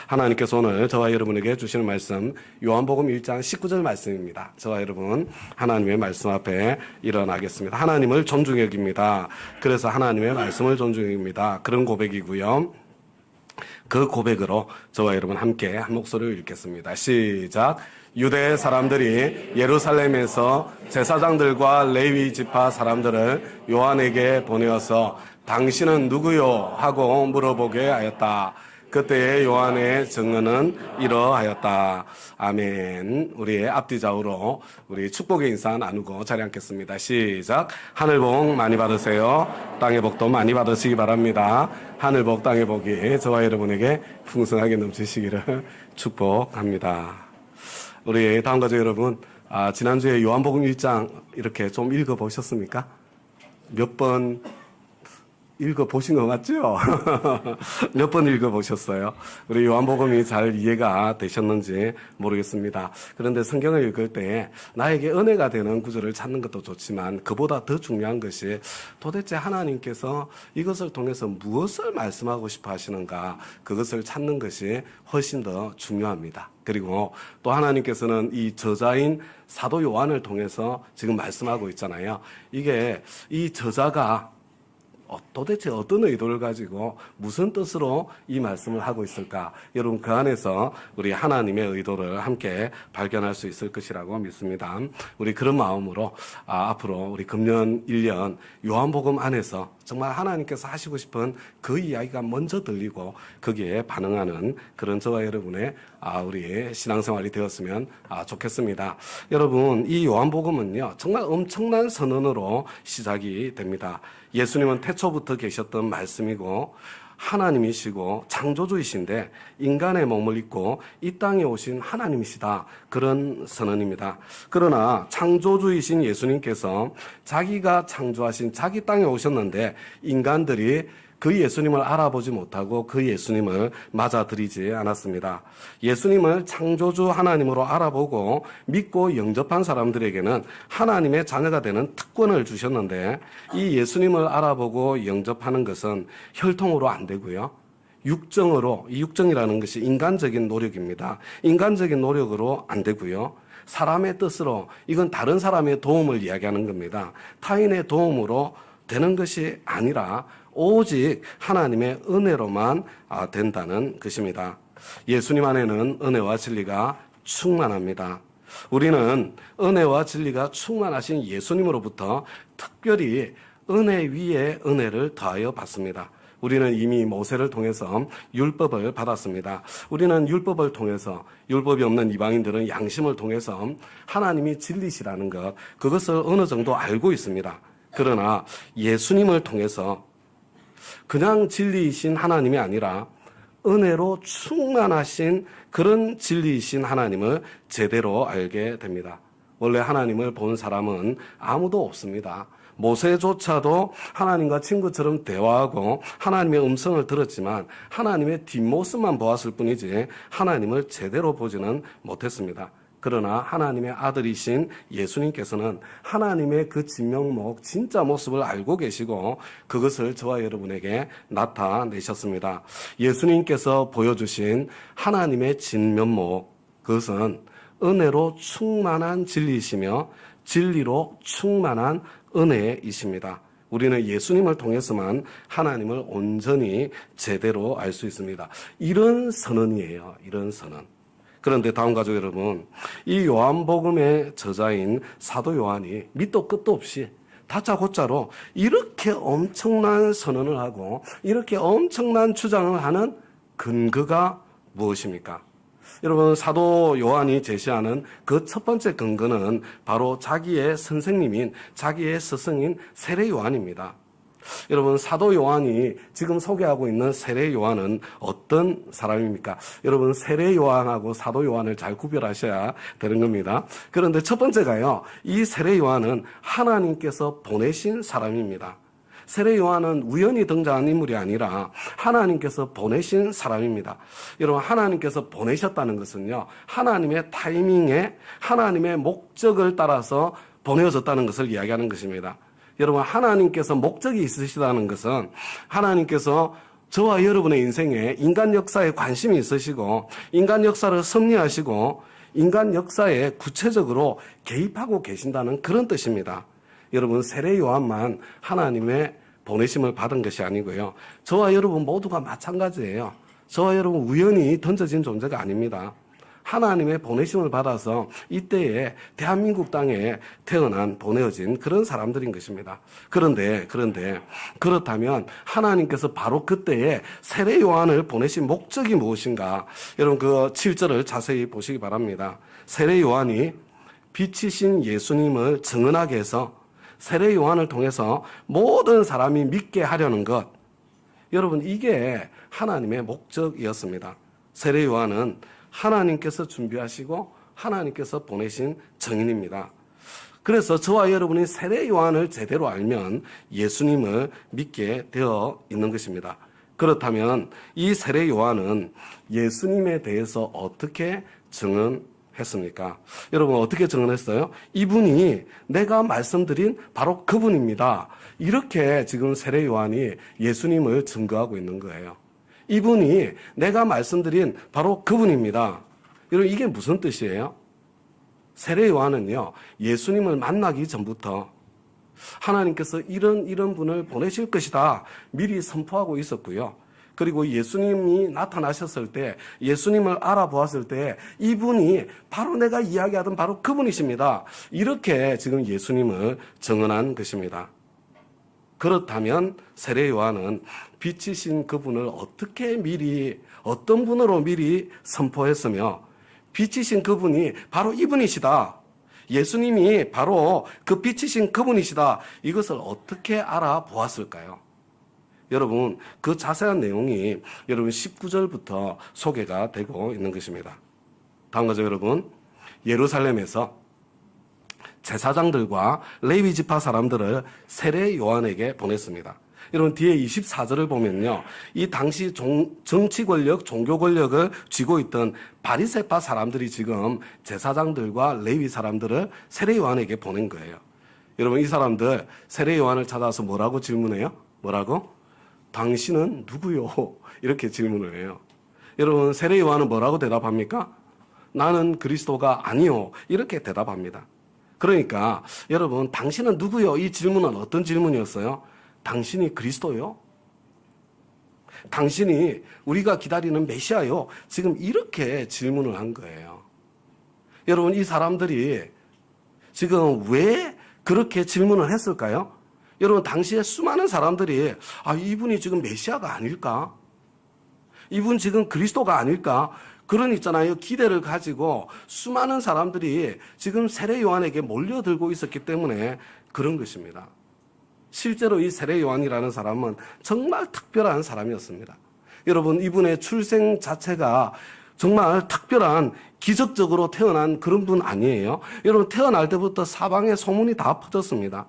하나님께서 오늘 저와 여러분에게 주시는 말씀 요한복음 1장 19절 말씀입니다. 저와 여러분 하나님의 말씀 앞에 일어나겠습니다. 하나님을 존중히 여깁니다. 그래서 하나님의 말씀을 존중히 여깁니다. 그런 고백이고요. 그 고백으로 저와 여러분 함께 한 목소리를 읽겠습니다. 시작. 유대 사람들이 예루살렘에서 제사장들과 레위 지파 사람들을 요한에게 보내어서 당신은 누구요? 하고 물어보게 하였다. 그때의 요한의 증언은 이러하였다. 아멘. 우리의 앞뒤 좌우로 우리 축복의 인사 나누고 자리 앉겠습니다. 시작. 하늘 복 많이 받으세요. 땅의 복도 많이 받으시기 바랍니다. 하늘 복, 땅의 복이 저와 여러분에게 풍성하게 넘치시기를 축복합니다. 우리 다음 가족 여러분, 지난주에 요한복음 1장 이렇게 좀 읽어보셨습니까? 몇 번 읽어보신 것 같죠? 몇 번 읽어보셨어요? 우리 요한복음이 잘 이해가 되셨는지 모르겠습니다. 그런데 성경을 읽을 때 나에게 은혜가 되는 구절을 찾는 것도 좋지만 그보다 더 중요한 것이 도대체 하나님께서 이것을 통해서 무엇을 말씀하고 싶어 하시는가, 그것을 찾는 것이 훨씬 더 중요합니다. 그리고 또 하나님께서는 이 저자인 사도 요한을 통해서 지금 말씀하고 있잖아요. 이게 이 저자가 도대체 어떤 의도를 가지고 무슨 뜻으로 이 말씀을 하고 있을까? 여러분 그 안에서 우리 하나님의 의도를 함께 발견할 수 있을 것이라고 믿습니다. 우리 그런 마음으로 앞으로 우리 금년 1년 요한복음 안에서 정말 하나님께서 하시고 싶은 그 이야기가 먼저 들리고 거기에 반응하는 그런 저와 여러분의 우리 신앙생활이 되었으면 좋겠습니다. 여러분 이 요한복음은요 정말 엄청난 선언으로 시작이 됩니다. 예수님은 태초부터 계셨던 말씀이고 하나님이시고 창조주이신데 인간의 몸을 입고 이 땅에 오신 하나님이시다. 그런 선언입니다. 그러나 창조주이신 예수님께서 자기가 창조하신 자기 땅에 오셨는데 인간들이 그 예수님을 알아보지 못하고 그 예수님을 맞아들이지 않았습니다. 예수님을 창조주 하나님으로 알아보고 믿고 영접한 사람들에게는 하나님의 자녀가 되는 특권을 주셨는데 이 예수님을 알아보고 영접하는 것은 혈통으로 안 되고요. 육정으로, 이 육정이라는 것이 인간적인 노력입니다. 인간적인 노력으로 안 되고요. 사람의 뜻으로, 이건 다른 사람의 도움을 이야기하는 겁니다. 타인의 도움으로 되는 것이 아니라 오직 하나님의 은혜로만 된다는 것입니다. 예수님 안에는 은혜와 진리가 충만합니다. 우리는 은혜와 진리가 충만하신 예수님으로부터 특별히 은혜 위에 은혜를 더하여 받습니다. 우리는 이미 모세를 통해서 율법을 받았습니다. 우리는 율법을 통해서, 율법이 없는 이방인들은 양심을 통해서 하나님이 진리시라는 것, 그것을 어느 정도 알고 있습니다. 그러나 예수님을 통해서 그냥 진리이신 하나님이 아니라 은혜로 충만하신 그런 진리이신 하나님을 제대로 알게 됩니다. 원래 하나님을 본 사람은 아무도 없습니다. 모세조차도 하나님과 친구처럼 대화하고 하나님의 음성을 들었지만 하나님의 뒷모습만 보았을 뿐이지 하나님을 제대로 보지는 못했습니다. 그러나 하나님의 아들이신 예수님께서는 하나님의 그 진면목, 진짜 모습을 알고 계시고 그것을 저와 여러분에게 나타내셨습니다. 예수님께서 보여주신 하나님의 진면목, 그것은 은혜로 충만한 진리이시며 진리로 충만한 은혜이십니다. 우리는 예수님을 통해서만 하나님을 온전히 제대로 알 수 있습니다. 이런 선언이에요. 이런 선언. 그런데 다음 가족 여러분, 이 요한복음의 저자인 사도 요한이 밑도 끝도 없이 다짜고짜로 이렇게 엄청난 선언을 하고 이렇게 엄청난 주장을 하는 근거가 무엇입니까? 여러분, 사도 요한이 제시하는 그 첫 번째 근거는 바로 자기의 선생님인, 자기의 스승인 세례 요한입니다. 여러분, 사도 요한이 지금 소개하고 있는 세례 요한은 어떤 사람입니까? 여러분, 세례 요한하고 사도 요한을 잘 구별하셔야 되는 겁니다. 그런데 첫 번째가요, 이 세례 요한은 하나님께서 보내신 사람입니다. 세례 요한은 우연히 등장한 인물이 아니라 하나님께서 보내신 사람입니다. 여러분, 하나님께서 보내셨다는 것은요, 하나님의 타이밍에 하나님의 목적을 따라서 보내어졌다는 것을 이야기하는 것입니다. 여러분, 하나님께서 목적이 있으시다는 것은 하나님께서 저와 여러분의 인생에 인간 역사에 관심이 있으시고 인간 역사를 섭리하시고 인간 역사에 구체적으로 개입하고 계신다는 그런 뜻입니다. 여러분, 세례 요한만 하나님의 보내심을 받은 것이 아니고요. 저와 여러분 모두가 마찬가지예요. 저와 여러분 우연히 던져진 존재가 아닙니다. 하나님의 보내심을 받아서 이때에 대한민국 땅에 태어난 보내어진 그런 사람들인 것입니다. 그런데 그렇다면 하나님께서 바로 그때에 세례 요한을 보내신 목적이 무엇인가? 여러분 그 7절을 자세히 보시기 바랍니다. 세례 요한이 빛이신 예수님을 증언하게 해서 세례 요한을 통해서 모든 사람이 믿게 하려는 것. 여러분 이게 하나님의 목적이었습니다. 세례 요한은 하나님께서 준비하시고 하나님께서 보내신 증인입니다. 그래서 저와 여러분이 세례 요한을 제대로 알면 예수님을 믿게 되어 있는 것입니다. 그렇다면 이 세례 요한은 예수님에 대해서 어떻게 증언했습니까? 여러분 어떻게 증언했어요? 이분이 내가 말씀드린 바로 그분입니다. 이렇게 지금 세례 요한이 예수님을 증거하고 있는 거예요. 이분이 내가 말씀드린 바로 그분입니다. 여러분 이게 무슨 뜻이에요? 세례 요한은요, 예수님을 만나기 전부터 하나님께서 이런 분을 보내실 것이다 미리 선포하고 있었고요. 그리고 예수님이 나타나셨을 때, 예수님을 알아보았을 때 이분이 바로 내가 이야기하던 바로 그분이십니다. 이렇게 지금 예수님을 증언한 것입니다. 그렇다면 세례 요한은 빛이신 그분을 어떻게 미리, 어떤 분으로 미리 선포했으며 빛이신 그분이 바로 이분이시다. 예수님이 바로 그 빛이신 그분이시다. 이것을 어떻게 알아보았을까요? 여러분 그 자세한 내용이 여러분 19절부터 소개가 되고 있는 것입니다. 다음 거죠 여러분. 예루살렘에서 제사장들과 레위 지파 사람들을 세례 요한에게 보냈습니다. 여러분 뒤에 24절을 보면요. 이 당시 정치 권력, 종교 권력을 쥐고 있던 바리새파 사람들이 지금 제사장들과 레위 사람들을 세례 요한에게 보낸 거예요. 여러분 이 사람들 세례 요한을 찾아서 뭐라고 질문해요? 뭐라고? 당신은 누구요? 이렇게 질문을 해요. 여러분 세례 요한은 뭐라고 대답합니까? 나는 그리스도가 아니요. 이렇게 대답합니다. 그러니까 여러분 당신은 누구요? 이 질문은 어떤 질문이었어요? 당신이 그리스도요? 당신이 우리가 기다리는 메시아요? 지금 이렇게 질문을 한 거예요. 여러분 이 사람들이 지금 왜 그렇게 질문을 했을까요? 여러분 당시에 수많은 사람들이 이분이 지금 메시아가 아닐까? 이분 지금 그리스도가 아닐까? 그런 있잖아요. 기대를 가지고 수많은 사람들이 지금 세례 요한에게 몰려들고 있었기 때문에 그런 것입니다. 실제로 이 세례 요한이라는 사람은 정말 특별한 사람이었습니다. 여러분 이분의 출생 자체가 정말 특별한 기적적으로 태어난 그런 분 아니에요. 여러분 태어날 때부터 사방에 소문이 다 퍼졌습니다.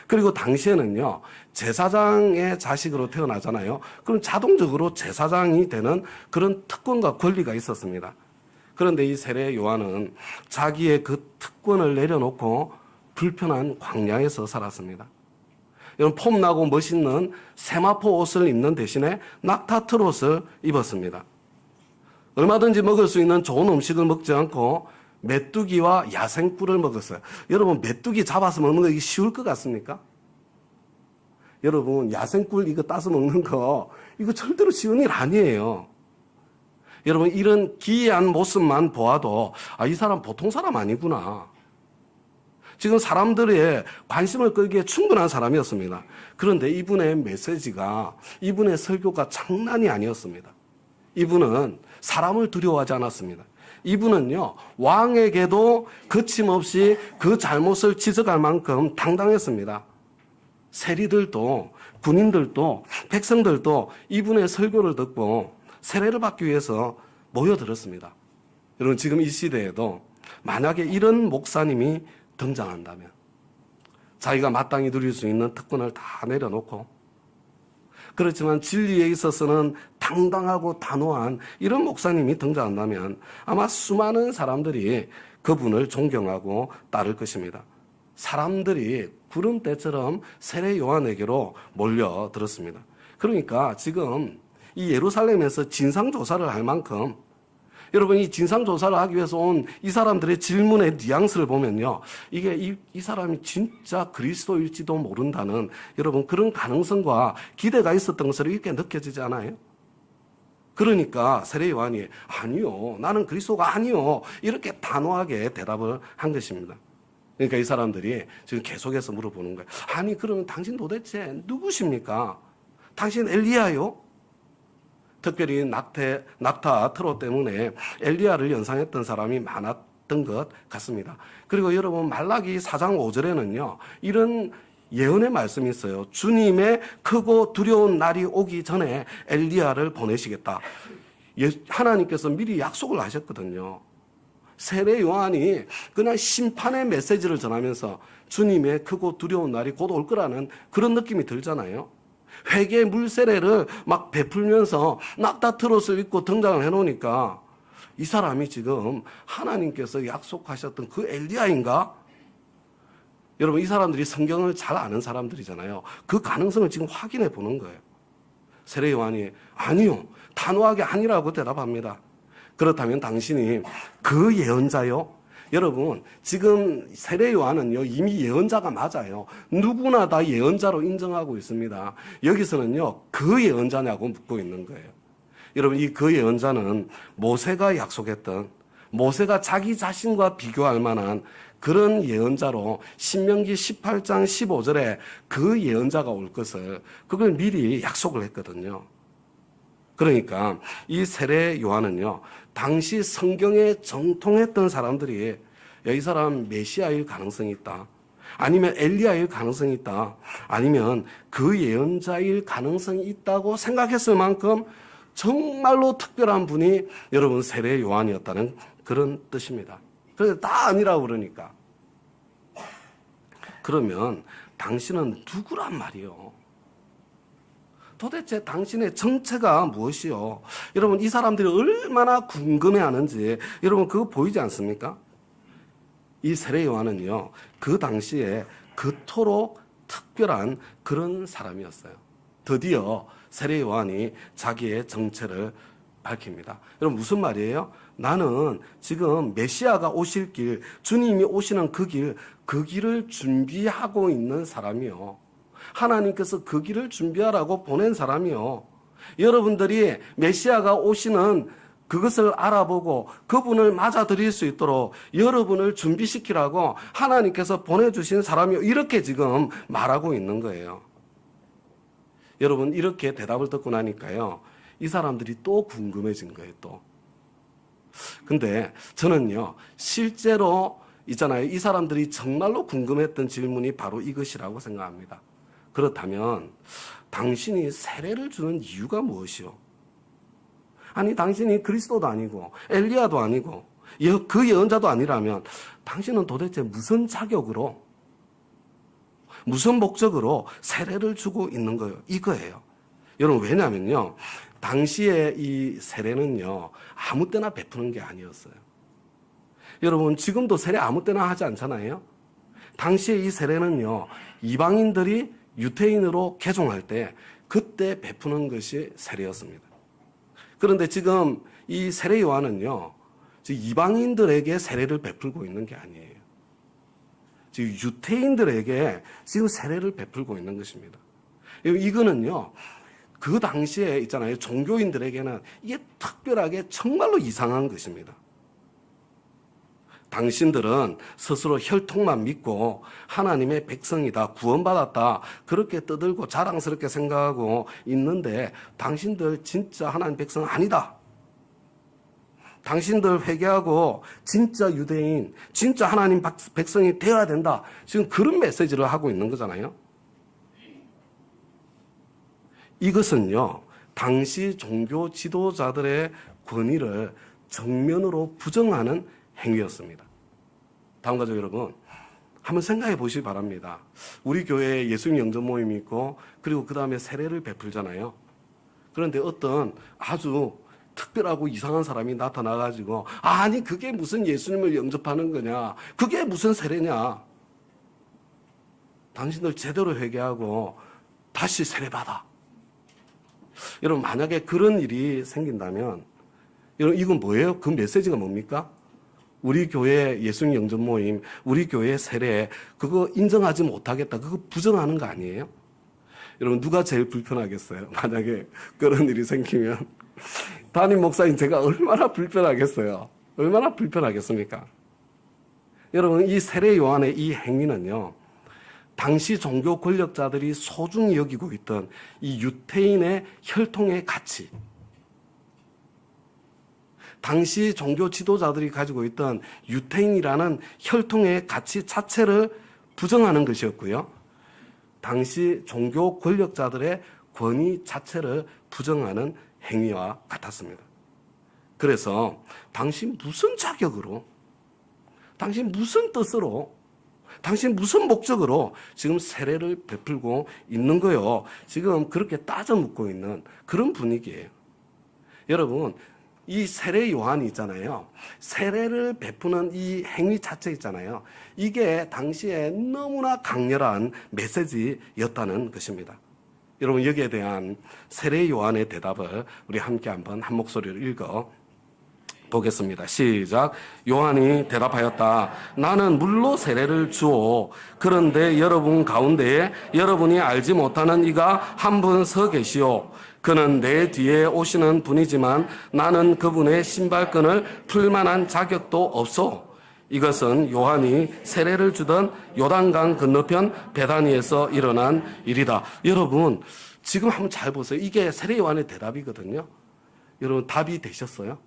그리고 당시에는요, 제사장의 자식으로 태어나잖아요. 그럼 자동적으로 제사장이 되는 그런 특권과 권리가 있었습니다. 그런데 이 세례 요한은 자기의 그 특권을 내려놓고 불편한 광야에서 살았습니다. 여러분 폼나고 멋있는 세마포 옷을 입는 대신에 낙타 트롯을 입었습니다. 얼마든지 먹을 수 있는 좋은 음식을 먹지 않고 메뚜기와 야생꿀을 먹었어요. 여러분 메뚜기 잡아서 먹는 거 이게 쉬울 것 같습니까? 여러분 야생꿀 이거 따서 먹는 거 이거 절대로 쉬운 일 아니에요. 여러분 이런 기이한 모습만 보아도 이 사람 보통 사람 아니구나. 지금 사람들의 관심을 끌기에 충분한 사람이었습니다. 그런데 이분의 메시지가, 이분의 설교가 장난이 아니었습니다. 이분은 사람을 두려워하지 않았습니다. 이분은요, 왕에게도 거침없이 그 잘못을 지적할 만큼 당당했습니다. 세리들도, 군인들도, 백성들도 이분의 설교를 듣고 세례를 받기 위해서 모여들었습니다. 여러분, 지금 이 시대에도 만약에 이런 목사님이 등장한다면 자기가 마땅히 누릴 수 있는 특권을 다 내려놓고 그렇지만 진리에 있어서는 당당하고 단호한 이런 목사님이 등장한다면 아마 수많은 사람들이 그분을 존경하고 따를 것입니다. 사람들이 구름대처럼 세례 요한에게로 몰려들었습니다. 그러니까 지금 이 예루살렘에서 진상조사를 할 만큼 여러분 이 진상조사를 하기 위해서 온 이 사람들의 질문의 뉘앙스를 보면요. 이게 이 사람이 진짜 그리스도일지도 모른다는 여러분 그런 가능성과 기대가 있었던 것으로 이렇게 느껴지지 않아요? 그러니까 세례 요한이 아니요. 나는 그리스도가 아니요. 이렇게 단호하게 대답을 한 것입니다. 그러니까 이 사람들이 지금 계속해서 물어보는 거예요. 아니 그러면 당신 도대체 누구십니까? 당신 엘리야요? 특별히 낙타 트로 때문에 엘리야를 연상했던 사람이 많았던 것 같습니다. 그리고 여러분 말라기 4장 5절에는요. 이런 예언의 말씀이 있어요. 주님의 크고 두려운 날이 오기 전에 엘리야를 보내시겠다. 하나님께서 미리 약속을 하셨거든요. 세례 요한이 그냥 심판의 메시지를 전하면서 주님의 크고 두려운 날이 곧 올 거라는 그런 느낌이 들잖아요. 회개 물세례를 막 베풀면서 낙타 트롯을 입고 등장을 해놓으니까 이 사람이 지금 하나님께서 약속하셨던 그 엘리야인가? 여러분 이 사람들이 성경을 잘 아는 사람들이잖아요. 그 가능성을 지금 확인해 보는 거예요. 세례 요한이 아니요. 단호하게 아니라고 대답합니다. 그렇다면 당신이 그 예언자요? 여러분 지금 세례 요한은요 이미 예언자가 맞아요. 누구나 다 예언자로 인정하고 있습니다. 여기서는요 그 예언자냐고 묻고 있는 거예요. 여러분 이 그 예언자는 모세가 약속했던 모세가 자기 자신과 비교할 만한 그런 예언자로 신명기 18장 15절에 그 예언자가 올 것을 그걸 미리 약속을 했거든요. 그러니까 이 세례 요한은요 당시 성경에 정통했던 사람들이 이 사람 메시아일 가능성이 있다. 아니면 엘리야일 가능성이 있다. 아니면 그 예언자일 가능성이 있다고 생각했을 만큼 정말로 특별한 분이 여러분 세례 요한이었다는 그런 뜻입니다. 그래서 다 아니라고 그러니까. 그러면 당신은 누구란 말이요? 도대체 당신의 정체가 무엇이요? 여러분 이 사람들이 얼마나 궁금해하는지 여러분 그거 보이지 않습니까? 이 세례 요한은요 그 당시에 그토록 특별한 그런 사람이었어요. 드디어 세례 요한이 자기의 정체를 밝힙니다. 여러분 무슨 말이에요? 나는 지금 메시아가 오실 길, 주님이 오시는 그 길을 준비하고 있는 사람이요. 하나님께서 그 길을 준비하라고 보낸 사람이요. 여러분들이 메시아가 오시는 그것을 알아보고 그분을 맞아들일 수 있도록 여러분을 준비시키라고 하나님께서 보내주신 사람이요. 이렇게 지금 말하고 있는 거예요. 여러분 이렇게 대답을 듣고 나니까요. 이 사람들이 또 궁금해진 거예요. 또. 근데 저는요. 실제로 있잖아요. 이 사람들이 정말로 궁금했던 질문이 바로 이것이라고 생각합니다. 그렇다면 당신이 세례를 주는 이유가 무엇이요? 아니 당신이 그리스도도 아니고 엘리야도 아니고 그 예언자도 아니라면 당신은 도대체 무슨 자격으로 무슨 목적으로 세례를 주고 있는 거예요? 이거예요. 여러분 왜냐면요. 당시에 이 세례는요. 아무 때나 베푸는 게 아니었어요. 여러분 지금도 세례 아무 때나 하지 않잖아요. 당시에 이 세례는요. 이방인들이 유태인으로 개종할 때 그때 베푸는 것이 세례였습니다. 그런데 지금 이 세례 요한은요. 이방인들에게 세례를 베풀고 있는 게 아니에요. 지금 유태인들에게 지금 세례를 베풀고 있는 것입니다. 이거는요. 그 당시에 있잖아요. 종교인들에게는 이게 특별하게 정말로 이상한 것입니다. 당신들은 스스로 혈통만 믿고 하나님의 백성이다, 구원받았다 그렇게 떠들고 자랑스럽게 생각하고 있는데 당신들 진짜 하나님 백성 아니다. 당신들 회개하고 진짜 유대인, 진짜 하나님 백성이 되어야 된다. 지금 그런 메시지를 하고 있는 거잖아요. 이것은요. 당시 종교 지도자들의 권위를 정면으로 부정하는 행위였습니다. 다음과 같이 여러분 한번 생각해 보시기 바랍니다. 우리 교회에 예수님 영접 모임이 있고 그리고 그 다음에 세례를 베풀잖아요. 그런데 어떤 아주 특별하고 이상한 사람이 나타나가지고 아니 그게 무슨 예수님을 영접하는 거냐, 그게 무슨 세례냐, 당신들 제대로 회개하고 다시 세례받아, 여러분, 만약에 그런 일이 생긴다면, 여러분, 이건 뭐예요? 그 메시지가 뭡니까? 우리 교회 예수님 영접 모임, 우리 교회 세례, 그거 인정하지 못하겠다. 그거 부정하는 거 아니에요? 여러분, 누가 제일 불편하겠어요? 만약에 그런 일이 생기면. 담임 목사님, 제가 얼마나 불편하겠어요? 얼마나 불편하겠습니까? 여러분, 이 세례 요한의 이 행위는요, 당시 종교 권력자들이 소중히 여기고 있던 이 유태인의 혈통의 가치, 당시 종교 지도자들이 가지고 있던 유태인이라는 혈통의 가치 자체를 부정하는 것이었고요. 당시 종교 권력자들의 권위 자체를 부정하는 행위와 같았습니다. 그래서 당신 무슨 자격으로, 당신 무슨 뜻으로, 당신 무슨 목적으로 지금 세례를 베풀고 있는 거요? 지금 그렇게 따져 묻고 있는 그런 분위기예요. 여러분, 이 세례 요한이 있잖아요. 세례를 베푸는 이 행위 자체 있잖아요. 이게 당시에 너무나 강렬한 메시지였다는 것입니다. 여러분, 여기에 대한 세례 요한의 대답을 우리 함께 한번 한 목소리로 읽어 보겠습니다. 시작. 요한이 대답하였다. 나는 물로 세례를 주오. 그런데 여러분 가운데에 여러분이 알지 못하는 이가 한 분 서 계시오. 그는 내 뒤에 오시는 분이지만 나는 그분의 신발끈을 풀 만한 자격도 없소. 이것은 요한이 세례를 주던 요단강 건너편 베다니에서 일어난 일이다. 여러분, 지금 한번 잘 보세요. 이게 세례 요한의 대답이거든요. 여러분, 답이 되셨어요?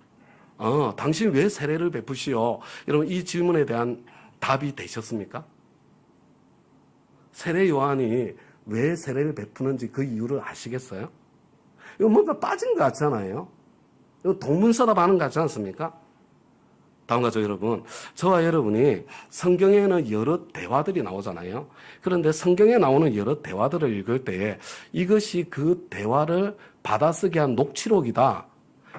당신 왜 세례를 베푸시오? 여러분, 이 질문에 대한 답이 되셨습니까? 세례 요한이 왜 세례를 베푸는지 그 이유를 아시겠어요? 이거 뭔가 빠진 것 같잖아요. 이거 동문서답 하는 것 같지 않습니까? 다음과 같이 여러분, 저와 여러분이 성경에는 여러 대화들이 나오잖아요. 그런데 성경에 나오는 여러 대화들을 읽을 때 이것이 그 대화를 받아쓰게 한 녹취록이다.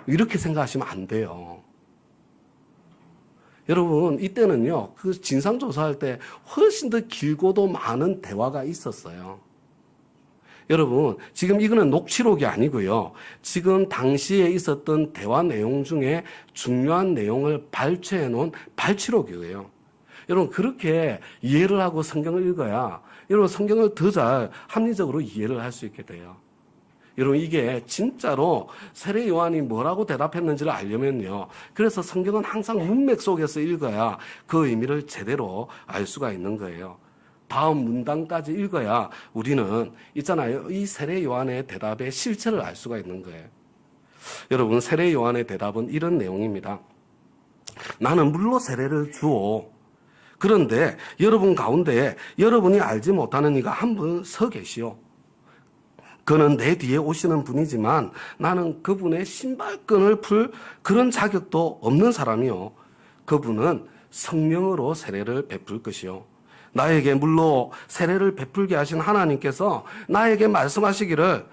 이렇게 생각하시면 안 돼요. 여러분, 이때는요, 그 진상조사할 때 훨씬 더 길고도 많은 대화가 있었어요. 여러분, 지금 이거는 녹취록이 아니고요. 지금 당시에 있었던 대화 내용 중에 중요한 내용을 발췌해 놓은 발취록이에요. 여러분, 그렇게 이해를 하고 성경을 읽어야 여러분 성경을 더 잘 합리적으로 이해를 할 수 있게 돼요. 여러분, 이게 진짜로 세례 요한이 뭐라고 대답했는지를 알려면요. 그래서 성경은 항상 문맥 속에서 읽어야 그 의미를 제대로 알 수가 있는 거예요. 다음 문단까지 읽어야 우리는 있잖아요. 이 세례 요한의 대답의 실체를 알 수가 있는 거예요. 여러분, 세례 요한의 대답은 이런 내용입니다. 나는 물로 세례를 주오. 그런데 여러분 가운데 여러분이 알지 못하는 이가 한 분 서 계시오. 그는 내 뒤에 오시는 분이지만 나는 그분의 신발끈을 풀 그런 자격도 없는 사람이요. 그분은 성령으로 세례를 베풀 것이요. 나에게 물로 세례를 베풀게 하신 하나님께서 나에게 말씀하시기를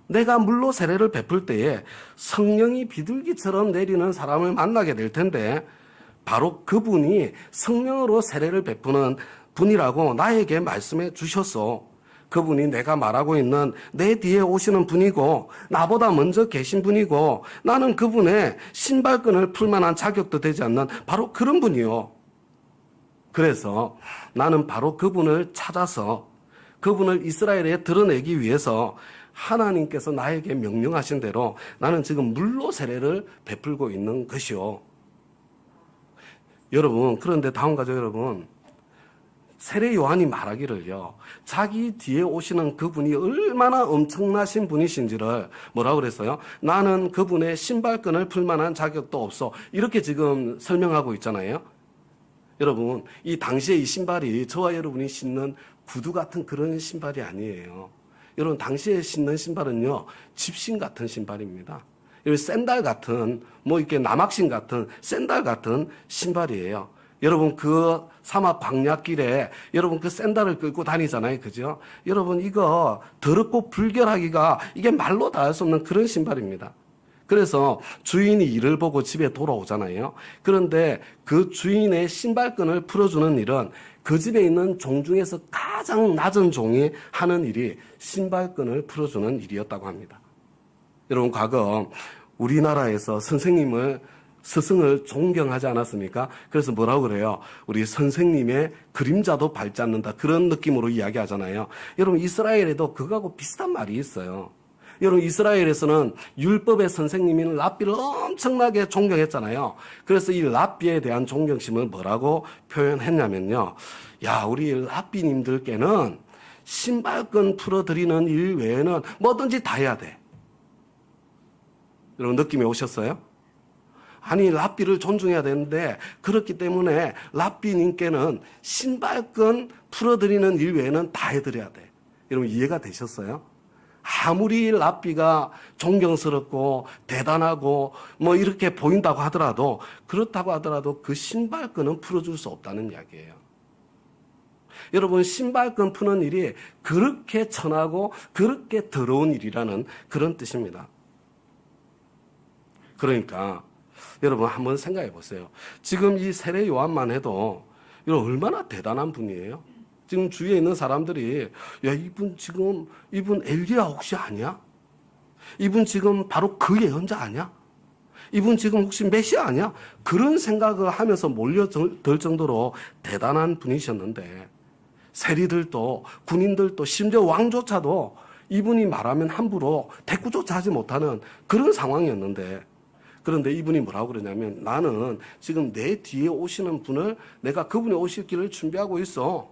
내가 물로 세례를 베풀 때에 성령이 비둘기처럼 내리는 사람을 만나게 될 텐데 바로 그분이 성령으로 세례를 베푸는 분이라고 나에게 말씀해 주셨어. 그분이 내가 말하고 있는 내 뒤에 오시는 분이고 나보다 먼저 계신 분이고 나는 그분의 신발끈을 풀 만한 자격도 되지 않는 바로 그런 분이요. 그래서 나는 바로 그분을 찾아서 그분을 이스라엘에 드러내기 위해서 하나님께서 나에게 명령하신 대로 나는 지금 물로 세례를 베풀고 있는 것이요. 여러분, 그런데 다음 가죠, 여러분. 세례 요한이 말하기를요, 자기 뒤에 오시는 그분이 얼마나 엄청나신 분이신지를 뭐라고 그랬어요? 나는 그분의 신발끈을 풀 만한 자격도 없어. 이렇게 지금 설명하고 있잖아요. 여러분, 이 당시에 이 신발이 저와 여러분이 신는 구두 같은 그런 신발이 아니에요. 여러분, 당시에 신는 신발은요, 집신 같은 신발입니다. 샌들 같은, 이렇게 남학신 같은 샌들 같은 신발이에요. 여러분, 그 사막 광야길에 여러분 그 샌들을 끌고 다니잖아요. 그죠? 여러분, 이거 더럽고 불결하기가 이게 말로 다 할 수 없는 그런 신발입니다. 그래서 주인이 일을 보고 집에 돌아오잖아요. 그런데 그 주인의 신발끈을 풀어주는 일은 그 집에 있는 종 중에서 가장 낮은 종이 하는 일이 신발끈을 풀어주는 일이었다고 합니다. 여러분, 과거 우리나라에서 스승을 존경하지 않았습니까? 그래서 뭐라고 그래요? 우리 선생님의 그림자도 밟지 않는다. 그런 느낌으로 이야기하잖아요. 여러분, 이스라엘에도 그거하고 비슷한 말이 있어요. 여러분, 이스라엘에서는 율법의 선생님인 랍비를 엄청나게 존경했잖아요. 그래서 이 랍비에 대한 존경심을 뭐라고 표현했냐면요. 야, 우리 랍비님들께는 신발끈 풀어드리는 일 외에는 뭐든지 다 해야 돼. 여러분, 느낌이 오셨어요? 아니, 랍비를 존중해야 되는데, 그렇기 때문에 랍비님께는 신발끈 풀어드리는 일 외에는 다 해드려야 돼. 여러분, 이해가 되셨어요? 아무리 랍비가 존경스럽고 대단하고 뭐 이렇게 보인다고 하더라도, 그렇다고 하더라도 그 신발끈은 풀어줄 수 없다는 이야기예요. 여러분, 신발끈 푸는 일이 그렇게 천하고 그렇게 더러운 일이라는 그런 뜻입니다. 그러니까 여러분, 한번 생각해 보세요. 지금 이 세례 요한만 해도 여러분, 얼마나 대단한 분이에요. 지금 주위에 있는 사람들이, 야, 이분 엘리야 혹시 아니야? 이분 지금 바로 그 예언자 아니야? 이분 지금 혹시 메시아 아니야? 그런 생각을 하면서 몰려들 정도로 대단한 분이셨는데, 세리들도 군인들도 심지어 왕조차도 이분이 말하면 함부로 대꾸조차 하지 못하는 그런 상황이었는데, 그런데 이분이 뭐라고 그러냐면, 나는 지금 내 뒤에 오시는 분을, 내가 그분이 오실 길을 준비하고 있어.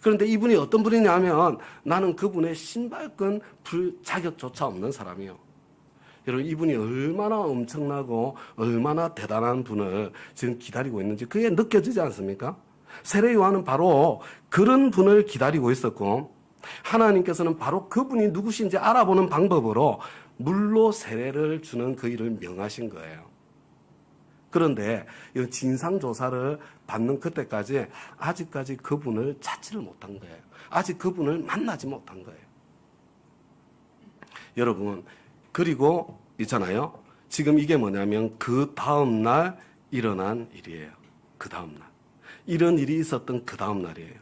그런데 이분이 어떤 분이냐면, 나는 그분의 신발끈 풀 자격조차 없는 사람이요. 여러분, 이분이 얼마나 엄청나고 얼마나 대단한 분을 지금 기다리고 있는지 그게 느껴지지 않습니까? 세례 요한은 바로 그런 분을 기다리고 있었고, 하나님께서는 바로 그분이 누구신지 알아보는 방법으로 물로 세례를 주는 그 일을 명하신 거예요. 그런데 이 진상조사를 받는 그때까지 아직까지 그분을 찾지를 못한 거예요. 아직 그분을 만나지 못한 거예요. 여러분, 그리고 있잖아요. 지금 이게 뭐냐면 그 다음날 일어난 일이에요. 그 다음날. 이런 일이 있었던 그 다음날이에요.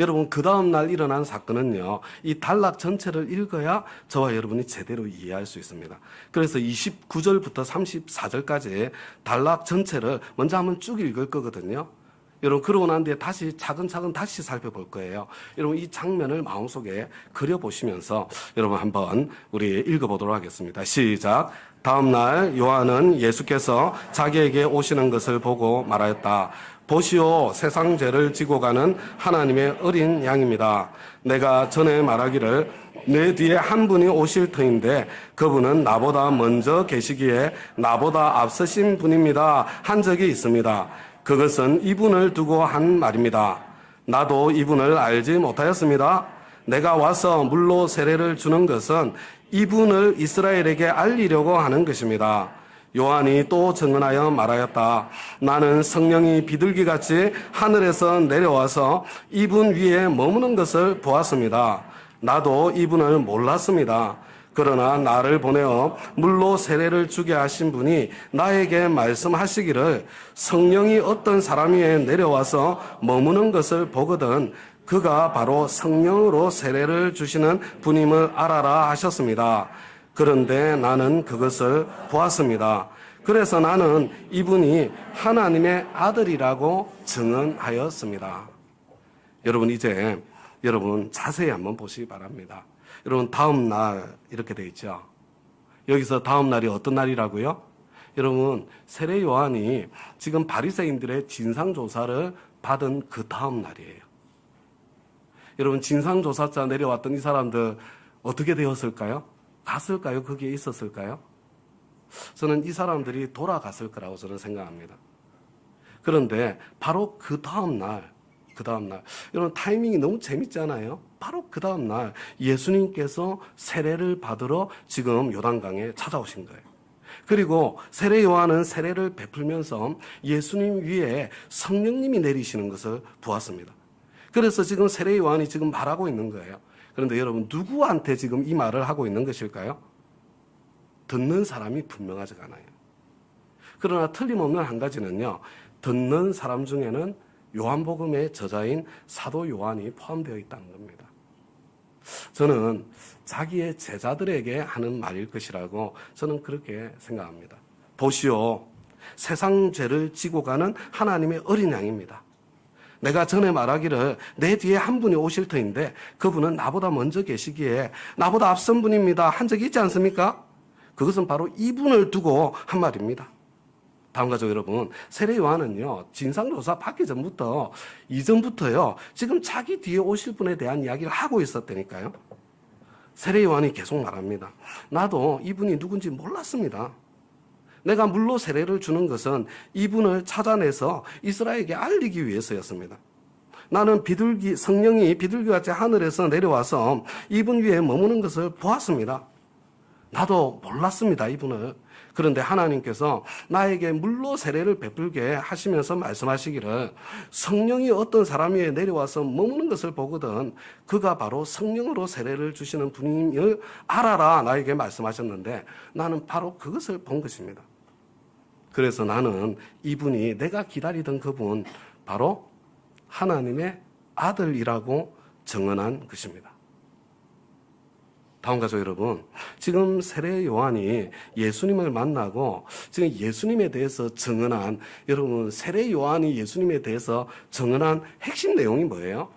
여러분, 그 다음날 일어난 사건은요, 이 단락 전체를 읽어야 저와 여러분이 제대로 이해할 수 있습니다. 그래서 29절부터 34절까지 단락 전체를 먼저 한번 쭉 읽을 거거든요. 여러분, 그러고 난 뒤에 다시 차근차근 다시 살펴볼 거예요. 여러분, 이 장면을 마음속에 그려보시면서 여러분 한번 우리 읽어보도록 하겠습니다. 시작. 다음날 요한은 예수께서 자기에게 오시는 것을 보고 말하였다. 보시오, 세상 죄를 지고 가는 하나님의 어린 양입니다. 내가 전에 말하기를 내 뒤에 한 분이 오실 터인데 그분은 나보다 먼저 계시기에 나보다 앞서신 분입니다 한 적이 있습니다. 그것은 이분을 두고 한 말입니다. 나도 이분을 알지 못하였습니다. 내가 와서 물로 세례를 주는 것은 이분을 이스라엘에게 알리려고 하는 것입니다. 요한이 또 증언하여 말하였다. 나는 성령이 비둘기같이 하늘에서 내려와서 이분 위에 머무는 것을 보았습니다. 나도 이분을 몰랐습니다. 그러나 나를 보내어 물로 세례를 주게 하신 분이 나에게 말씀하시기를 성령이 어떤 사람 위에 내려와서 머무는 것을 보거든 그가 바로 성령으로 세례를 주시는 분임을 알아라 하셨습니다. 그런데 나는 그것을 보았습니다. 그래서 나는 이분이 하나님의 아들이라고 증언하였습니다. 여러분, 이제 여러분 자세히 한번 보시기 바랍니다. 여러분, 다음 날 이렇게 돼 있죠. 여기서 다음 날이 어떤 날이라고요? 여러분, 세례 요한이 지금 바리새인들의 진상조사를 받은 그 다음 날이에요. 여러분, 진상조사자 내려왔던 이 사람들 어떻게 되었을까요? 갔을까요? 거기에 있었을까요? 저는 이 사람들이 돌아갔을 거라고 저는 생각합니다. 그런데 바로 그 다음날, 여러분 타이밍이 너무 재밌잖아요. 바로 그 다음날 예수님께서 세례를 받으러 지금 요단강에 찾아오신 거예요. 그리고 세례 요한은 세례를 베풀면서 예수님 위에 성령님이 내리시는 것을 보았습니다. 그래서 지금 세례 요한이 지금 말하고 있는 거예요. 그런데 여러분, 누구한테 지금 이 말을 하고 있는 것일까요? 듣는 사람이 분명하지가 않아요. 그러나 틀림없는 한 가지는요, 듣는 사람 중에는 요한복음의 저자인 사도 요한이 포함되어 있다는 겁니다. 저는 자기의 제자들에게 하는 말일 것이라고 저는 그렇게 생각합니다. 보시오, 세상 죄를 지고 가는 하나님의 어린 양입니다. 내가 전에 말하기를 내 뒤에 한 분이 오실 터인데 그분은 나보다 먼저 계시기에 나보다 앞선 분입니다 한 적이 있지 않습니까? 그것은 바로 이분을 두고 한 말입니다. 다음 가족 여러분, 세례 요한은요, 진상조사 받기 전부터, 이전부터요, 지금 자기 뒤에 오실 분에 대한 이야기를 하고 있었다니까요. 세례 요한이 계속 말합니다. 나도 이분이 누군지 몰랐습니다. 내가 물로 세례를 주는 것은 이분을 찾아내서 이스라엘에게 알리기 위해서였습니다. 나는 성령이 비둘기같이 하늘에서 내려와서 이분 위에 머무는 것을 보았습니다. 나도 몰랐습니다, 이분을. 그런데 하나님께서 나에게 물로 세례를 베풀게 하시면서 말씀하시기를 성령이 어떤 사람 위에 내려와서 머무는 것을 보거든 그가 바로 성령으로 세례를 주시는 분임을 알아라 나에게 말씀하셨는데 나는 바로 그것을 본 것입니다. 그래서 나는 이분이 내가 기다리던 그분 바로 하나님의 아들이라고 증언한 것입니다. 다음 가족 여러분, 지금 세례 요한이 예수님을 만나고 지금 예수님에 대해서 증언한, 여러분 세례 요한이 예수님에 대해서 증언한 핵심 내용이 뭐예요?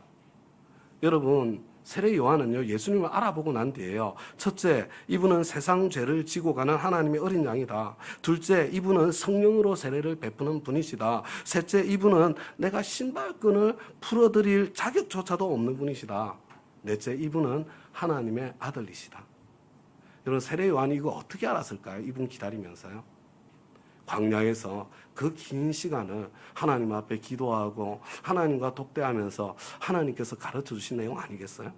여러분 세례 요한은요, 예수님을 알아보고 난 뒤에요, 첫째, 이분은 세상 죄를 지고 가는 하나님의 어린 양이다. 둘째, 이분은 성령으로 세례를 베푸는 분이시다. 셋째, 이분은 내가 신발끈을 풀어드릴 자격조차도 없는 분이시다. 넷째, 이분은 하나님의 아들이시다. 여러분 세례 요한이 이거 어떻게 알았을까요? 이분 기다리면서요. 광야에서 그 긴 시간을 하나님 앞에 기도하고 하나님과 독대하면서 하나님께서 가르쳐 주신 내용 아니겠어요?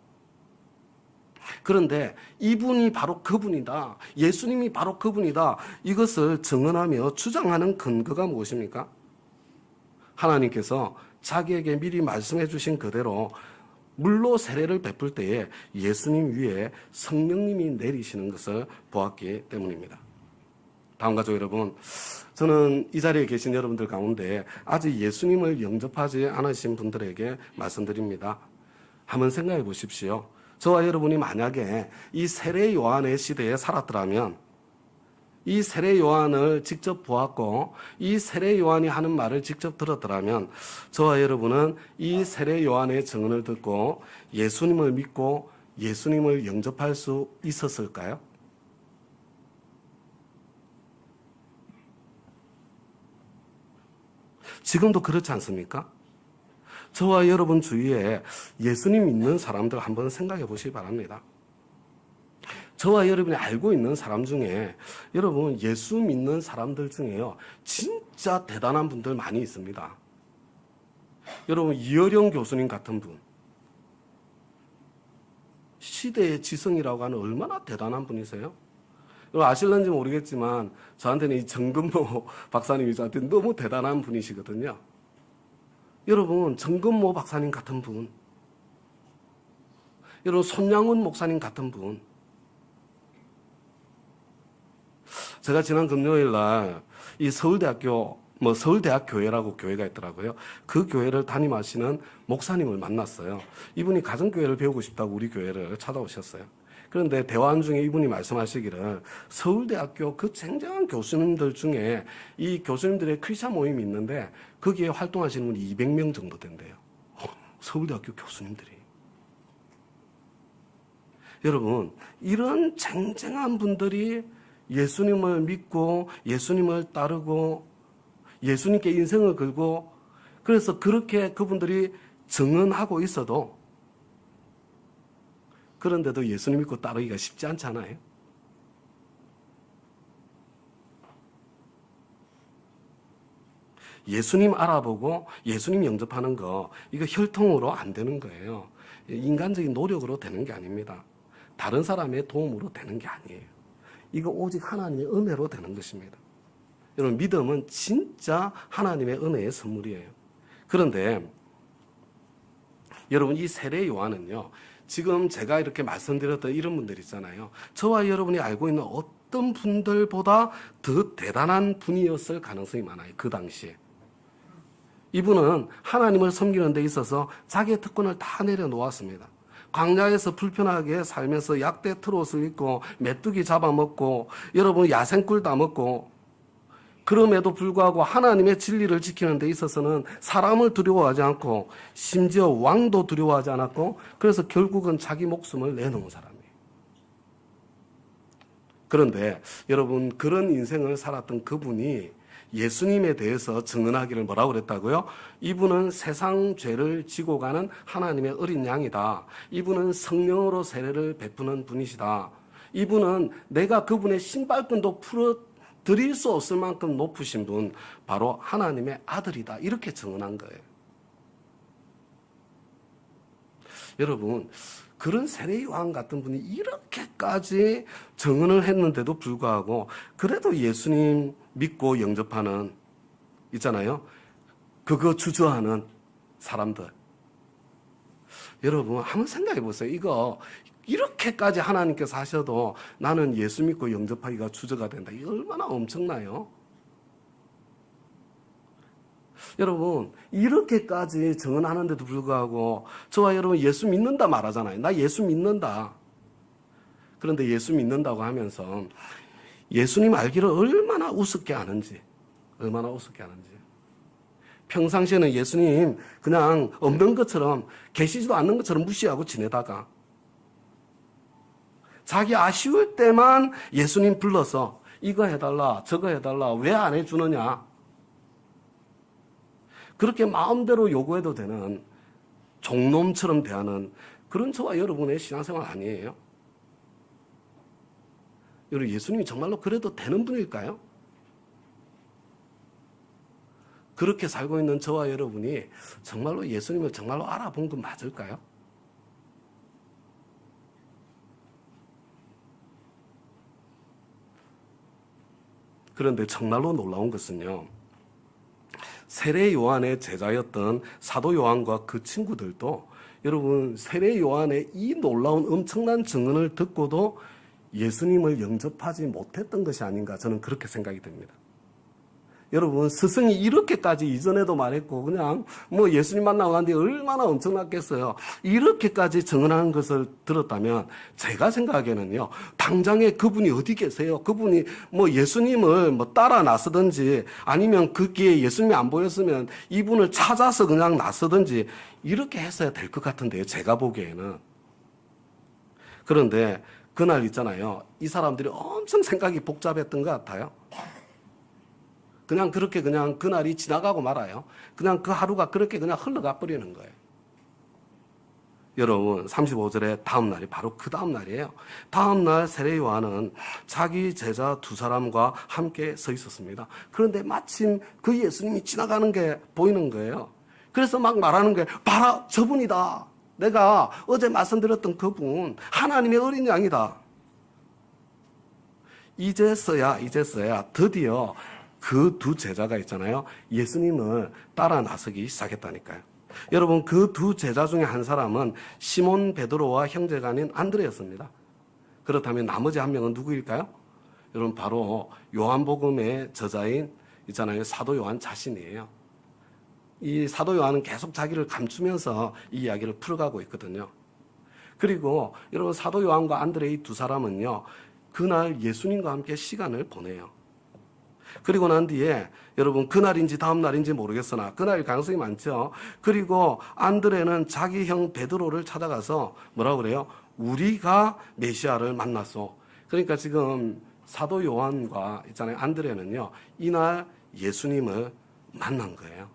그런데 이분이 바로 그분이다. 예수님이 바로 그분이다. 이것을 증언하며 주장하는 근거가 무엇입니까? 하나님께서 자기에게 미리 말씀해 주신 그대로 물로 세례를 베풀 때에 예수님 위에 성령님이 내리시는 것을 보았기 때문입니다. 다음 가족 여러분, 저는 이 자리에 계신 여러분들 가운데 아직 예수님을 영접하지 않으신 분들에게 말씀드립니다. 한번 생각해 보십시오. 저와 여러분이 만약에 이 세례 요한의 시대에 살았더라면, 이 세례 요한을 직접 보았고 이 세례 요한이 하는 말을 직접 들었더라면 저와 여러분은 이 세례 요한의 증언을 듣고 예수님을 믿고 예수님을 영접할 수 있었을까요? 지금도 그렇지 않습니까? 저와 여러분 주위에 예수님 믿는 사람들 한번 생각해 보시기 바랍니다. 저와 여러분이 알고 있는 사람 중에 여러분 예수 믿는 사람들 중에요 진짜 대단한 분들 많이 있습니다. 여러분 이어령 교수님 같은 분, 시대의 지성이라고 하는 얼마나 대단한 분이세요? 여러분 아실는지 모르겠지만 저한테는 이 정근모 박사님이 저한테 너무 대단한 분이시거든요. 여러분 정근모 박사님 같은 분, 여러분 손양훈 목사님 같은 분, 제가 지난 금요일 날 이 서울대학교 서울대학 교회라고 교회가 있더라고요. 그 교회를 담임하시는 목사님을 만났어요. 이분이 가정교회를 배우고 싶다고 우리 교회를 찾아오셨어요. 그런데 대화 중에 이분이 말씀하시기를 서울대학교 그 쟁쟁한 교수님들 중에 이 교수님들의 크리스찬 모임이 있는데 거기에 활동하시는 분이 200명 정도 된대요. 서울대학교 교수님들이. 여러분 이런 쟁쟁한 분들이 예수님을 믿고 예수님을 따르고 예수님께 인생을 걸고 그래서 그렇게 그분들이 증언하고 있어도 그런데도 예수님 믿고 따르기가 쉽지 않잖아요. 예수님 알아보고 예수님 영접하는 거 이거 혈통으로 안 되는 거예요. 인간적인 노력으로 되는 게 아닙니다. 다른 사람의 도움으로 되는 게 아니에요. 이거 오직 하나님의 은혜로 되는 것입니다. 여러분 믿음은 진짜 하나님의 은혜의 선물이에요. 그런데 여러분 이 세례 요한은요 지금 제가 이렇게 말씀드렸던 이런 분들 있잖아요. 저와 여러분이 알고 있는 어떤 분들보다 더 대단한 분이었을 가능성이 많아요. 그 당시에 이분은 하나님을 섬기는 데 있어서 자기의 특권을 다 내려놓았습니다. 광야에서 불편하게 살면서 약대 트롯을 입고 메뚜기 잡아먹고 여러분 야생꿀 다 먹고 그럼에도 불구하고 하나님의 진리를 지키는 데 있어서는 사람을 두려워하지 않고 심지어 왕도 두려워하지 않았고 그래서 결국은 자기 목숨을 내놓은 사람이에요. 그런데 여러분 그런 인생을 살았던 그분이 예수님에 대해서 증언하기를 뭐라고 그랬다고요? 이분은 세상 죄를 지고 가는 하나님의 어린 양이다. 이분은 성령으로 세례를 베푸는 분이시다. 이분은 내가 그분의 신발끈도 풀어드릴 수 없을 만큼 높으신 분, 바로 하나님의 아들이다. 이렇게 증언한 거예요. 여러분, 그런 세례 요한 같은 분이 이렇게까지 증언을 했는데도 불구하고 그래도 예수님 믿고 영접하는 있잖아요. 그거 주저하는 사람들. 여러분 한번 생각해 보세요. 이거 이렇게까지 하나님께서 하셔도 나는 예수 믿고 영접하기가 주저가 된다. 이거 얼마나 엄청나요? 여러분 이렇게까지 증언하는데도 불구하고 저와 여러분 예수 믿는다 말하잖아요. 나 예수 믿는다. 그런데 예수 믿는다고 하면서 예수님 알기를 얼마나 우습게 아는지, 얼마나 우습게 아는지. 평상시에는 예수님 그냥 없는 것처럼 계시지도 않는 것처럼 무시하고 지내다가 자기 아쉬울 때만 예수님 불러서 이거 해달라 저거 해달라 왜 안 해주느냐, 그렇게 마음대로 요구해도 되는 종놈처럼 대하는 그런 저와 여러분의 신앙생활 아니에요? 여러분 예수님이 정말로 그래도 되는 분일까요? 그렇게 살고 있는 저와 여러분이 정말로 예수님을 정말로 알아본 건 맞을까요? 그런데 정말로 놀라운 것은요, 세례 요한의 제자였던 사도 요한과 그 친구들도 여러분 세례 요한의 이 놀라운 엄청난 증언을 듣고도 예수님을 영접하지 못했던 것이 아닌가, 저는 그렇게 생각이 됩니다. 여러분 스승이 이렇게까지 이전에도 말했고 그냥 뭐 예수님 만나고 갔는데 얼마나 엄청났겠어요. 이렇게까지 증언하는 것을 들었다면 제가 생각하기에는요, 당장에 그분이 어디 계세요? 그분이 뭐 예수님을 뭐 따라 나서든지 아니면 그 기회에 예수님이 안 보였으면 이분을 찾아서 그냥 나서든지 이렇게 했어야 될 것 같은데요, 제가 보기에는. 그런데 그날 있잖아요, 이 사람들이 엄청 생각이 복잡했던 것 같아요. 그냥 그렇게 그냥 그날이 지나가고 말아요. 그냥 그 하루가 그렇게 그냥 흘러가 버리는 거예요. 여러분 35절에 다음 날이 바로 그 다음 날이에요. 다음 날 세례 요한은 자기 제자 두 사람과 함께 서 있었습니다. 그런데 마침 그 예수님이 지나가는 게 보이는 거예요. 그래서 막 말하는 게 봐라 저분이다. 내가 어제 말씀드렸던 그분, 하나님의 어린 양이다. 이제서야 드디어 그 두 제자가 있잖아요, 예수님을 따라 나서기 시작했다니까요. 여러분 그 두 제자 중에 한 사람은 시몬 베드로와 형제가 아닌 안드레였습니다. 그렇다면 나머지 한 명은 누구일까요? 여러분 바로 요한복음의 저자인 있잖아요, 사도 요한 자신이에요. 이 사도 요한은 계속 자기를 감추면서 이 이야기를 풀어가고 있거든요. 그리고 여러분 사도 요한과 안드레 이 두 사람은요, 그날 예수님과 함께 시간을 보내요. 그리고 난 뒤에 여러분 그날인지 다음 날인지 모르겠으나 그날일 가능성이 많죠. 그리고 안드레는 자기 형 베드로를 찾아가서 뭐라고 그래요? 우리가 메시아를 만났어. 그러니까 지금 사도 요한과 있잖아요, 안드레는요, 이날 예수님을 만난 거예요.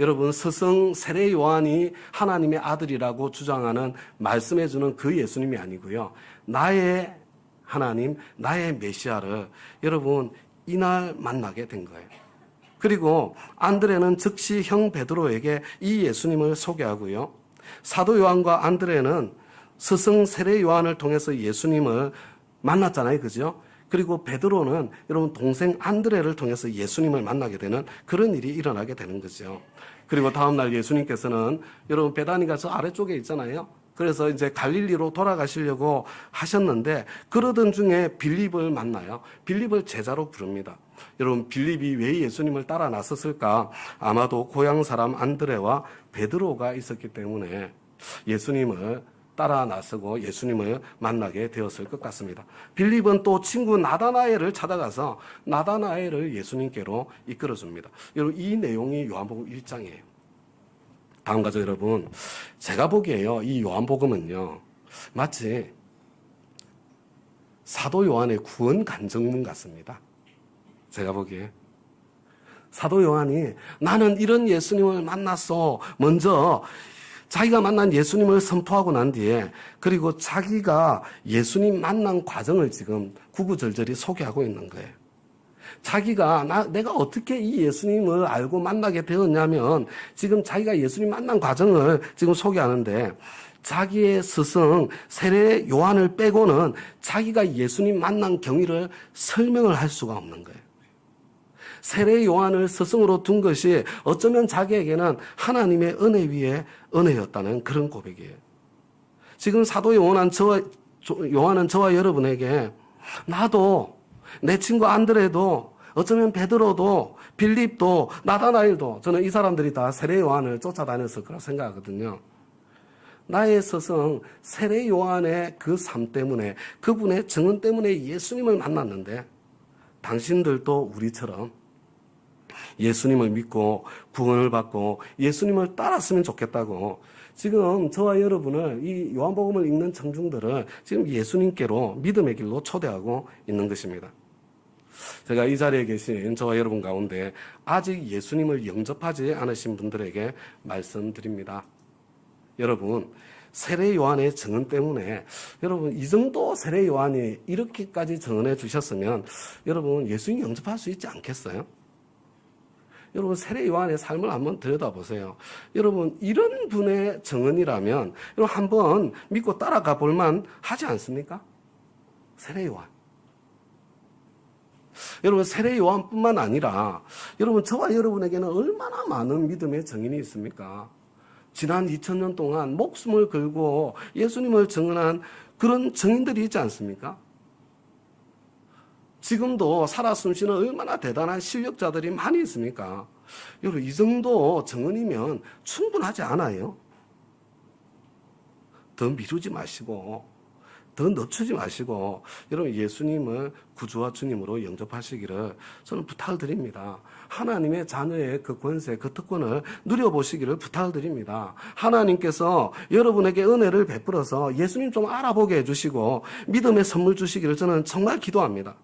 여러분 스승 세례 요한이 하나님의 아들이라고 주장하는 말씀해주는 그 예수님이 아니고요, 나의 하나님, 나의 메시아를 여러분 이날 만나게 된 거예요. 그리고 안드레는 즉시 형 베드로에게 이 예수님을 소개하고요, 사도 요한과 안드레는 스승 세례 요한을 통해서 예수님을 만났잖아요, 그죠? 그리고 베드로는 여러분 동생 안드레를 통해서 예수님을 만나게 되는 그런 일이 일어나게 되는 거죠. 그리고 다음날 예수님께서는 여러분 베다니가 저 아래쪽에 있잖아요. 그래서 이제 갈릴리로 돌아가시려고 하셨는데 그러던 중에 빌립을 만나요. 빌립을 제자로 부릅니다. 여러분 빌립이 왜 예수님을 따라 나섰을까? 아마도 고향 사람 안드레와 베드로가 있었기 때문에 예수님을 따라 나서고 예수님을 만나게 되었을 것 같습니다. 빌립은 또 친구 나다나엘을 찾아가서 나다나엘을 예수님께로 이끌어줍니다. 여러분, 이 내용이 요한복음 1장이에요. 다음 가죠, 여러분. 제가 보기에요, 이 요한복음은요, 마치 사도 요한의 구원 간증문 같습니다. 제가 보기에. 사도 요한이 나는 이런 예수님을 만났어. 먼저 자기가 만난 예수님을 선포하고 난 뒤에, 그리고 자기가 예수님 만난 과정을 지금 구구절절히 소개하고 있는 거예요. 자기가 내가 어떻게 이 예수님을 알고 만나게 되었냐면, 지금 자기가 예수님 만난 과정을 지금 소개하는데, 자기의 스승 세례 요한을 빼고는 자기가 예수님 만난 경위를 설명을 할 수가 없는 거예요. 세례 요한을 스승으로 둔 것이 어쩌면 자기에게는 하나님의 은혜 위에 은혜였다는 그런 고백이에요. 지금 사도 요한은 저와 여러분에게, 나도, 내 친구 안드레도, 어쩌면 베드로도, 빌립도, 나다나엘도, 저는 이 사람들이 다 세례 요한을 쫓아다녔을 거라 생각하거든요. 나의 스승 세례 요한의 그 삶 때문에, 그분의 증언 때문에 예수님을 만났는데, 당신들도 우리처럼 예수님을 믿고 구원을 받고 예수님을 따랐으면 좋겠다고, 지금 저와 여러분을, 이 요한복음을 읽는 청중들을 지금 예수님께로 믿음의 길로 초대하고 있는 것입니다. 제가 이 자리에 계신 저와 여러분 가운데 아직 예수님을 영접하지 않으신 분들에게 말씀드립니다. 여러분, 세례 요한의 증언 때문에, 여러분 이 정도 세례 요한이 이렇게까지 증언해 주셨으면 여러분 예수님 영접할 수 있지 않겠어요? 여러분, 세례 요한의 삶을 한번 들여다보세요. 여러분, 이런 분의 증언이라면 여러분 한번 믿고 따라가 볼만 하지 않습니까? 세례 요한. 여러분, 세례 요한뿐만 아니라 여러분, 저와 여러분에게는 얼마나 많은 믿음의 증인이 있습니까? 지난 2000년 동안 목숨을 걸고 예수님을 증언한 그런 증인들이 있지 않습니까? 지금도 살아 숨쉬는 얼마나 대단한 실력자들이 많이 있습니까? 여러분, 이 정도 증언이면 충분하지 않아요? 더 미루지 마시고, 더 늦추지 마시고, 여러분 예수님을 구주와 주님으로 영접하시기를 저는 부탁을 드립니다. 하나님의 자녀의 그 권세, 그 특권을 누려보시기를 부탁을 드립니다. 하나님께서 여러분에게 은혜를 베풀어서 예수님 좀 알아보게 해주시고 믿음의 선물 주시기를 저는 정말 기도합니다.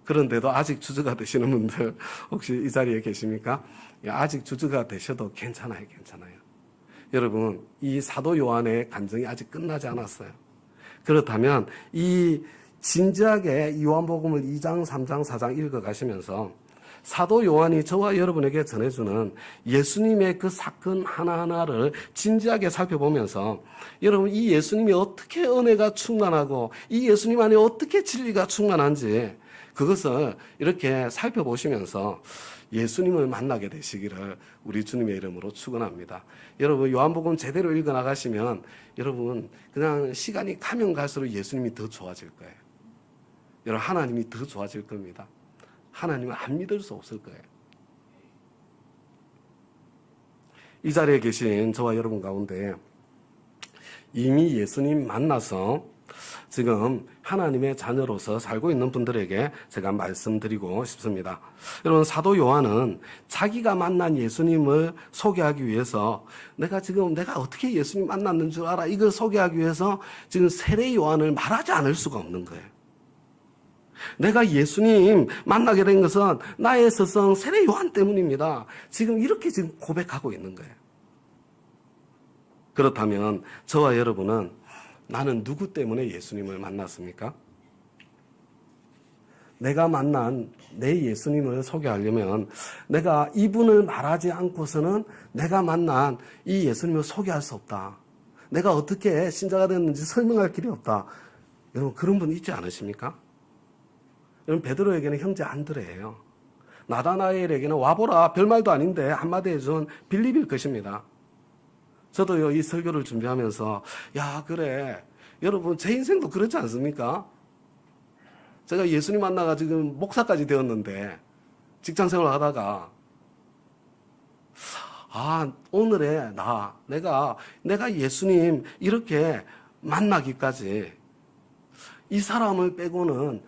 그런데도 아직 주저가 되시는 분들 혹시 이 자리에 계십니까? 아직 주저가 되셔도 괜찮아요. 여러분, 이 사도 요한의 간증이 아직 끝나지 않았어요. 그렇다면 이 진지하게 요한복음을 2장, 3장, 4장 읽어가시면서 사도 요한이 저와 여러분에게 전해주는 예수님의 그 사건 하나하나를 진지하게 살펴보면서, 여러분 이 예수님이 어떻게 은혜가 충만하고 이 예수님 안에 어떻게 진리가 충만한지 그것을 이렇게 살펴보시면서 예수님을 만나게 되시기를 우리 주님의 이름으로 축원합니다. 여러분, 요한복음 제대로 읽어나가시면 여러분 그냥 시간이 가면 갈수록 예수님이 더 좋아질 거예요. 여러분, 하나님이 더 좋아질 겁니다. 하나님은 안 믿을 수 없을 거예요. 이 자리에 계신 저와 여러분 가운데 이미 예수님 만나서 지금 하나님의 자녀로서 살고 있는 분들에게 제가 말씀드리고 싶습니다. 여러분, 사도 요한은 자기가 만난 예수님을 소개하기 위해서 내가 어떻게 예수님 만났는 줄 알아? 이걸 소개하기 위해서 지금 세례 요한을 말하지 않을 수가 없는 거예요. 내가 예수님 만나게 된 것은 나의 스승 세례 요한 때문입니다. 지금 이렇게 고백하고 있는 거예요. 그렇다면 저와 여러분은 나는 누구 때문에 예수님을 만났습니까? 내가 만난 내 예수님을 소개하려면 내가 이분을 말하지 않고서는 내가 만난 이 예수님을 소개할 수 없다. 내가 어떻게 신자가 됐는지 설명할 길이 없다. 여러분, 그런 분 있지 않으십니까? 여러분, 베드로에게는 형제 안드레예요. 나다나엘에게는 와보라 별말도 아닌데 한마디 해준 빌립일 것입니다. 저도요, 이 설교를 준비하면서 그래, 여러분 제 인생도 그렇지 않습니까? 제가 예수님 만나가 지금 목사까지 되었는데 직장생활 하다가 오늘의 내가 예수님 이렇게 만나기까지 이 사람을 빼고는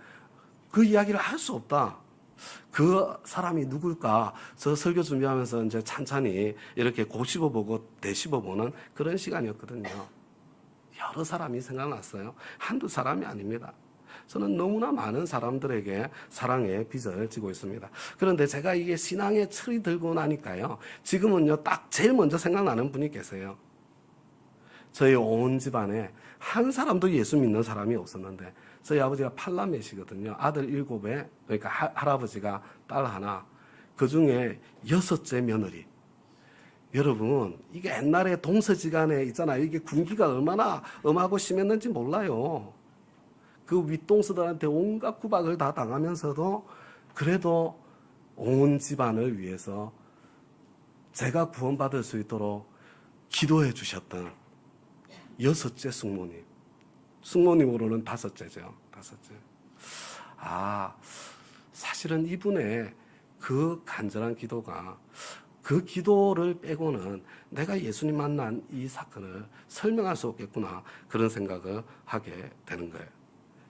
그 이야기를 할 수 없다. 그 사람이 누굴까? 저 설교 준비하면서 이제 찬찬히 이렇게 곱씹어보고 되씹어보는 그런 시간이었거든요. 여러 사람이 생각났어요. 한두 사람이 아닙니다. 저는 너무나 많은 사람들에게 사랑의 빚을 지고 있습니다. 그런데 제가 이게 신앙의 철이 들고 나니까요. 지금은요, 딱 제일 먼저 생각나는 분이 계세요. 저희 온 집안에 한 사람도 예수 믿는 사람이 없었는데, 저희 아버지가 팔남매시거든요. 아들 7에, 그러니까 할아버지가 딸 하나, 그 중에 6째 며느리. 여러분, 이게 옛날에 동서지간에 있잖아요. 이게 군기가 얼마나 엄하고 심했는지 몰라요. 그 윗동서들한테 온갖 구박을 다 당하면서도 그래도 온 집안을 위해서 제가 구원받을 수 있도록 기도해 주셨던 6째 숙모님. 숙모님으로는 5째죠. 5째. 사실은 이분의 그 간절한 기도가, 그 기도를 빼고는 내가 예수님 만난 이 사건을 설명할 수 없겠구나, 그런 생각을 하게 되는 거예요.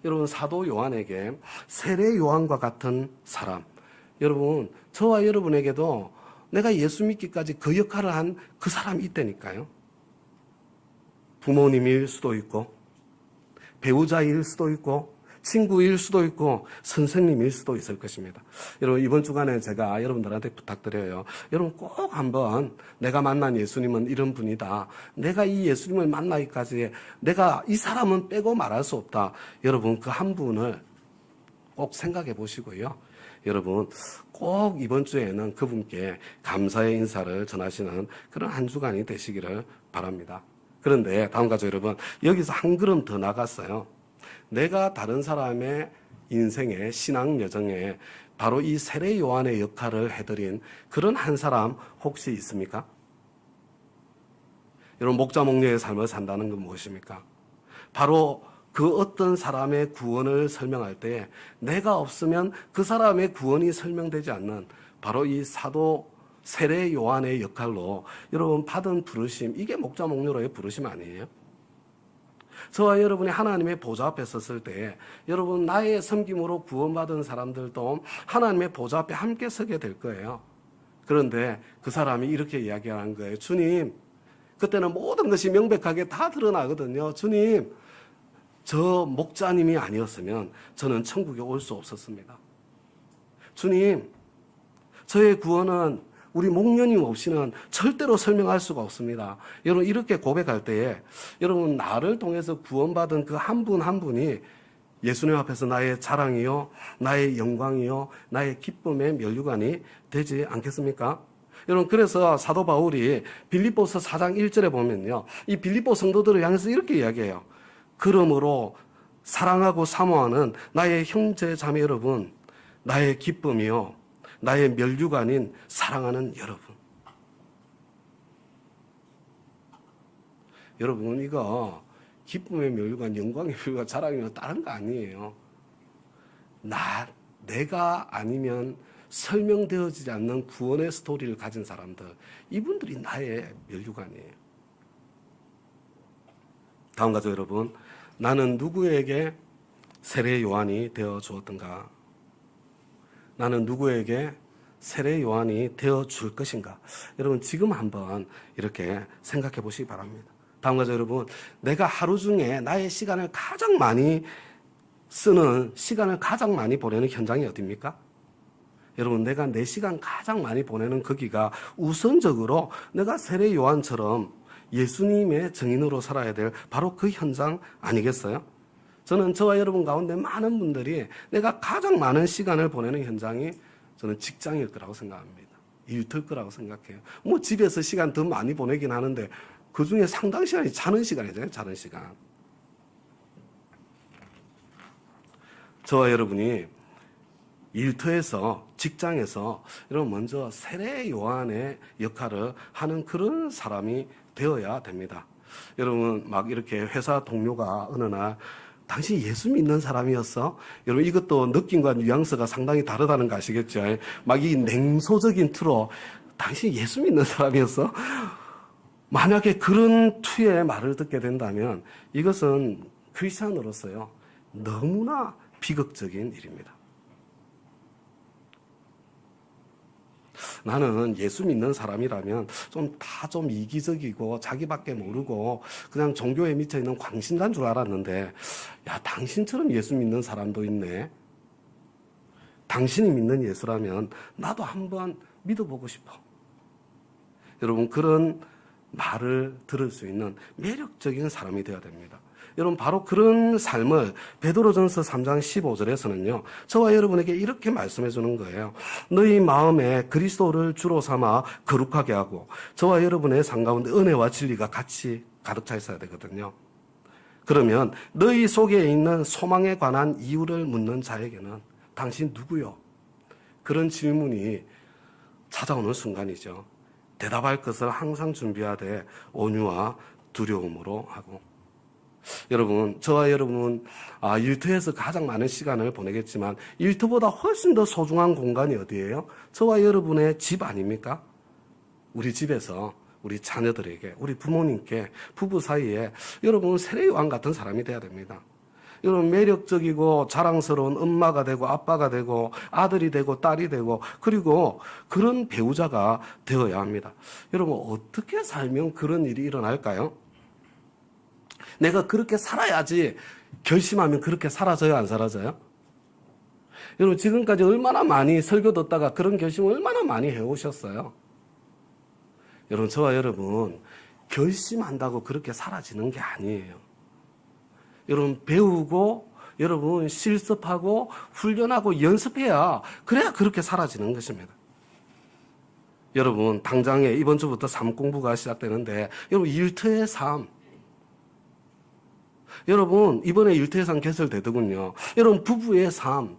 여러분, 사도 요한에게 세례 요한과 같은 사람, 여러분, 저와 여러분에게도 내가 예수 믿기까지 그 역할을 한 그 사람이 있다니까요. 부모님일 수도 있고, 배우자일 수도 있고, 친구일 수도 있고, 선생님일 수도 있을 것입니다. 여러분, 이번 주간에 제가 여러분들한테 부탁드려요. 여러분, 꼭 한번 내가 만난 예수님은 이런 분이다. 내가 이 예수님을 만나기까지 내가 이 사람은 빼고 말할 수 없다. 여러분, 그 한 분을 꼭 생각해 보시고요. 여러분, 꼭 이번 주에는 그분께 감사의 인사를 전하시는 그런 한 주간이 되시기를 바랍니다. 그런데 다음과 같이 여러분, 여기서 한 걸음 더 나갔어요. 내가 다른 사람의 인생의 신앙 여정에 바로 이 세례 요한의 역할을 해드린 그런 한 사람 혹시 있습니까? 여러분, 목자 목녀의 삶을 산다는 건 무엇입니까? 바로 그 어떤 사람의 구원을 설명할 때 내가 없으면 그 사람의 구원이 설명되지 않는 바로 이 사도 세례 요한의 역할로 여러분 받은 부르심, 이게 목자 목녀로의 부르심 아니에요? 저와 여러분이 하나님의 보좌 앞에 섰을 때 여러분, 나의 섬김으로 구원받은 사람들도 하나님의 보좌 앞에 함께 서게 될 거예요. 그런데 그 사람이 이렇게 이야기하는 거예요. 주님, 그때는 모든 것이 명백하게 다 드러나거든요. 주님, 저 목자님이 아니었으면 저는 천국에 올 수 없었습니다. 주님, 저의 구원은 우리 목련님 없이는 절대로 설명할 수가 없습니다. 여러분, 이렇게 고백할 때에 여러분, 나를 통해서 구원받은 그 한 분 한 분이 예수님 앞에서 나의 자랑이요, 나의 영광이요, 나의 기쁨의 면류관이 되지 않겠습니까? 여러분, 그래서 사도 바울이 빌립보서 4장 1절에 보면요, 이 빌립보 성도들을 향해서 이렇게 이야기해요. 그러므로 사랑하고 사모하는 나의 형제 자매 여러분, 나의 기쁨이요, 나의 면류관인 사랑하는 여러분. 여러분, 이거 기쁨의 면류관, 영광의 면류관, 자랑이면 다른 거 아니에요. 내가 아니면 설명되어지지 않는 구원의 스토리를 가진 사람들, 이분들이 나의 면류관이에요. 다음 가죠, 여러분. 나는 누구에게 세례 요한이 되어 주었던가? 나는 누구에게 세례 요한이 되어 줄 것인가? 여러분, 지금 한번 이렇게 생각해 보시기 바랍니다. 다음 가죠, 여러분. 내가 하루 중에 나의 시간을 가장 많이 쓰는, 시간을 가장 많이 보내는 현장이 어디입니까? 여러분, 내가 내 시간 가장 많이 보내는 거기가 우선적으로 내가 세례 요한처럼 예수님의 증인으로 살아야 될 바로 그 현장 아니겠어요? 저는 저와 여러분 가운데 많은 분들이 내가 가장 많은 시간을 보내는 현장이 저는 직장일 거라고 생각합니다. 일터일 거라고 생각해요. 뭐 집에서 시간 더 많이 보내긴 하는데 그 중에 상당 시간이 자는 시간이잖아요. 자는 시간. 저와 여러분이 일터에서, 직장에서 여러분 먼저 세례 요한의 역할을 하는 그런 사람이 되어야 됩니다. 여러분, 막 이렇게 회사 동료가 어느 날 당신 예수 믿는 사람이었어? 여러분, 이것도 느낌과 뉘앙스가 상당히 다르다는 거 아시겠죠? 막 이 냉소적인 투로 당신 예수 믿는 사람이었어? 만약에 그런 투의 말을 듣게 된다면 이것은 크리스찬으로서요 너무나 비극적인 일입니다. 나는 예수 믿는 사람이라면 좀 이기적이고 자기밖에 모르고 그냥 종교에 미쳐있는 광신자인 줄 알았는데, 야, 당신처럼 예수 믿는 사람도 있네. 당신이 믿는 예수라면 나도 한번 믿어보고 싶어. 여러분, 그런 말을 들을 수 있는 매력적인 사람이 되어야 됩니다. 여러분, 바로 그런 삶을 베드로전서 3장 15절에서는요 저와 여러분에게 이렇게 말씀해 주는 거예요. 너희 마음에 그리스도를 주로 삼아 거룩하게 하고, 저와 여러분의 삶 가운데 은혜와 진리가 같이 가득 차 있어야 되거든요. 그러면 너희 속에 있는 소망에 관한 이유를 묻는 자에게는 당신 누구요? 그런 질문이 찾아오는 순간이죠. 대답할 것을 항상 준비하되 온유와 두려움으로 하고. 여러분, 저와 여러분은 일터에서 가장 많은 시간을 보내겠지만 일터보다 훨씬 더 소중한 공간이 어디예요? 저와 여러분의 집 아닙니까? 우리 집에서 우리 자녀들에게, 우리 부모님께, 부부 사이에 여러분은 세례요한 같은 사람이 돼야 됩니다. 여러분, 매력적이고 자랑스러운 엄마가 되고 아빠가 되고 아들이 되고 딸이 되고, 그리고 그런 배우자가 되어야 합니다. 여러분, 어떻게 살면 그런 일이 일어날까요? 내가 그렇게 살아야지 결심하면 그렇게 사라져요, 안 사라져요? 여러분, 지금까지 얼마나 많이 설교 듣다가 그런 결심을 얼마나 많이 해오셨어요? 여러분, 저와 여러분, 결심한다고 그렇게 사라지는 게 아니에요. 여러분, 배우고, 여러분, 실습하고, 훈련하고, 연습해야, 그래야 그렇게 사라지는 것입니다. 여러분, 당장에 이번 주부터 삶 공부가 시작되는데, 여러분, 일터의 삶. 여러분, 이번에 일터의 삶 개설되더군요. 여러분, 부부의 삶.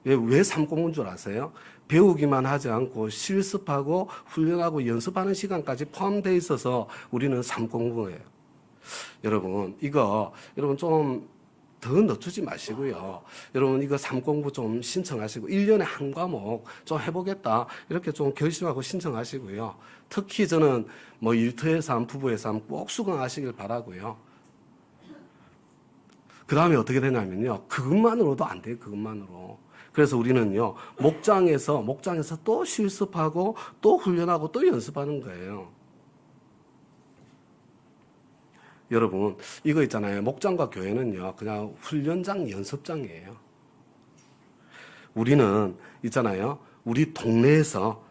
왜 삶 공부인 줄 아세요? 배우기만 하지 않고 실습하고 훈련하고 연습하는 시간까지 포함되어 있어서 우리는 삶 공부예요. 여러분, 여러분 좀 더 늦추지 마시고요. 여러분, 이거 삶 공부 좀 신청하시고 1년에 한 과목 좀 해보겠다, 이렇게 좀 결심하고 신청하시고요. 특히 저는 일터의 삶, 부부의 삶 꼭 수강하시길 바라고요. 그 다음에 어떻게 되냐면요, 그것만으로도 안 돼요. 그것만으로. 그래서 우리는요, 목장에서 또 실습하고 또 훈련하고 또 연습하는 거예요. 여러분, 이거 있잖아요. 목장과 교회는요, 그냥 훈련장, 연습장이에요. 우리는 있잖아요, 우리 동네에서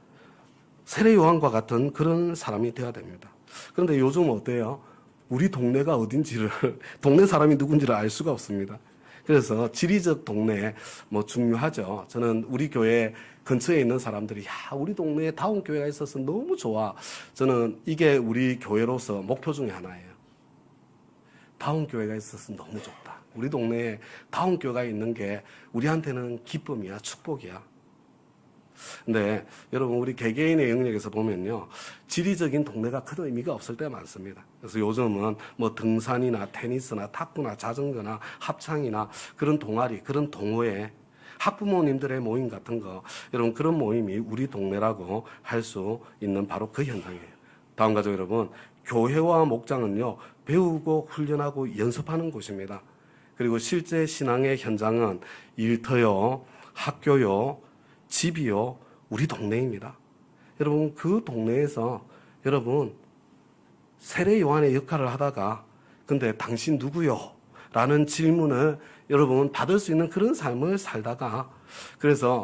세례요한과 같은 그런 사람이 되어야 됩니다. 그런데 요즘 어때요? 우리 동네가 어딘지를, 동네 사람이 누군지를 알 수가 없습니다. 그래서 지리적 동네 중요하죠. 저는 우리 교회 근처에 있는 사람들이, 우리 동네에 다운 교회가 있어서 너무 좋아. 저는 이게 우리 교회로서 목표 중에 하나예요. 다운 교회가 있어서 너무 좋다. 우리 동네에 다운 교회가 있는 게 우리한테는 기쁨이야, 축복이야. 근데 여러분, 우리 개개인의 영역에서 보면요, 지리적인 동네가 큰 의미가 없을 때가 많습니다. 그래서 요즘은 등산이나 테니스나 탁구나 자전거나 합창이나 그런 동아리, 그런 동호회, 학부모님들의 모임 같은 거, 여러분, 그런 모임이 우리 동네라고 할 수 있는 바로 그 현상이에요. 다음 가족 여러분, 교회와 목장은요, 배우고 훈련하고 연습하는 곳입니다. 그리고 실제 신앙의 현장은 일터요, 학교요, 집이요, 우리 동네입니다. 여러분, 그 동네에서 여러분 세례 요한의 역할을 하다가, 근데 당신 누구요? 라는 질문을 여러분 받을 수 있는 그런 삶을 살다가,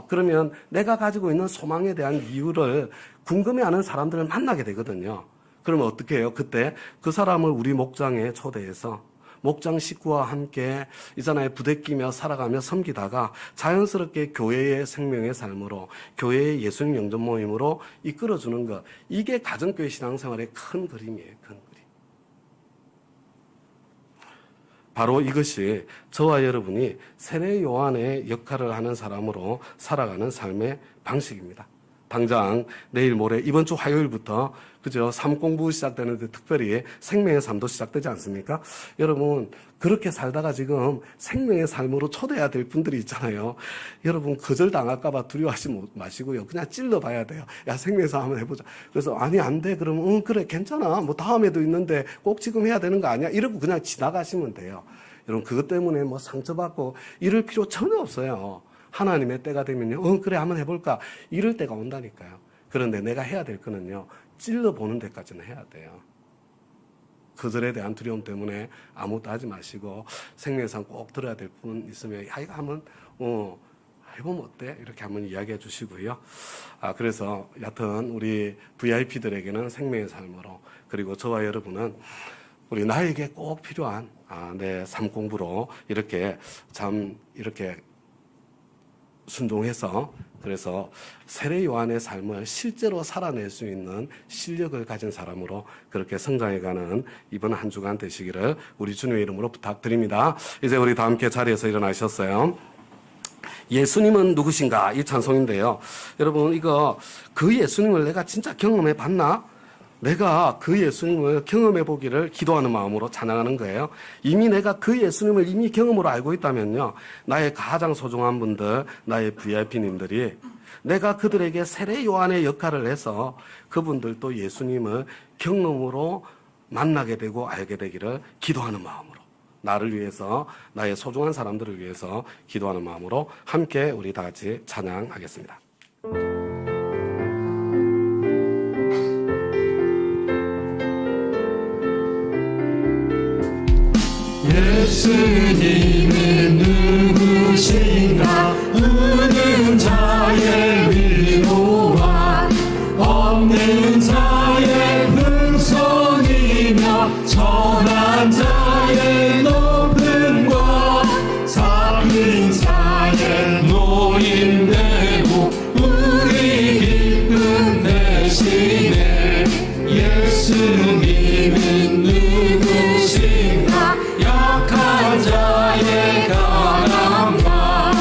그러면 내가 가지고 있는 소망에 대한 이유를 궁금해하는 사람들을 만나게 되거든요. 그러면 어떻게 해요? 그때 그 사람을 우리 목장에 초대해서 목장 식구와 함께 있잖아요, 부대끼며 살아가며 섬기다가 자연스럽게 교회의 생명의 삶으로, 교회의 예수님 영접 모임으로 이끌어주는 것, 이게 가정교회 신앙생활의 큰 그림이에요. 큰 그림. 바로 이것이 저와 여러분이 세례 요한의 역할을 하는 사람으로 살아가는 삶의 방식입니다. 당장 내일 모레 이번 주 화요일부터 그죠? 삶 공부 시작되는데 특별히 생명의 삶도 시작되지 않습니까? 여러분 그렇게 살다가 지금 생명의 삶으로 초대해야 될 분들이 있잖아요. 여러분 거절당할까 봐 두려워하지 마시고요. 그냥 찔러봐야 돼요. 야 생명의 삶 한번 해보자. 그래서 아니 안 돼. 그러면 그래 괜찮아. 뭐 다음에도 있는데 꼭 지금 해야 되는 거 아니야? 이러고 그냥 지나가시면 돼요. 여러분 그것 때문에 뭐 상처받고 이럴 필요 전혀 없어요. 하나님의 때가 되면요. 그래 한번 해볼까. 이럴 때가 온다니까요. 그런데 내가 해야 될 거는요. 찔러보는 데까지는 해야 돼요. 거절에 대한 두려움 때문에 아무것도 하지 마시고 생명상 꼭 들어야 될 분 있으면 야 이거 한번 해보면 어때? 이렇게 한번 이야기해 주시고요. 그래서 여하튼 우리 VIP들에게는 생명의 삶으로 그리고 저와 여러분은 우리 나에게 꼭 필요한 내 삶 공부로 이렇게 순종해서 그래서 세례 요한의 삶을 실제로 살아낼 수 있는 실력을 가진 사람으로 그렇게 성장해가는 이번 한 주간 되시기를 우리 주님의 이름으로 부탁드립니다. 이제 우리 다 함께 자리에서 일어나셨어요. 예수님은 누구신가? 이 찬송인데요. 여러분 이거 그 예수님을 내가 진짜 경험해 봤나? 내가 그 예수님을 경험해 보기를 기도하는 마음으로 찬양하는 거예요. 이미 내가 그 예수님을 이미 경험으로 알고 있다면요. 나의 가장 소중한 분들, 나의 VIP님들이 내가 그들에게 세례 요한의 역할을 해서 그분들도 예수님을 경험으로 만나게 되고 알게 되기를 기도하는 마음으로 나를 위해서 나의 소중한 사람들을 위해서 기도하는 마음으로 함께 우리 다 같이 찬양하겠습니다. 예수님은 누구신가? 우는 자의 위로와 없는 자의 풍성이며 천한 자의 높음과 작은 자의 노임되고 우리 기쁨 대신에 예수님은 누구신가? 약한 자의 가난과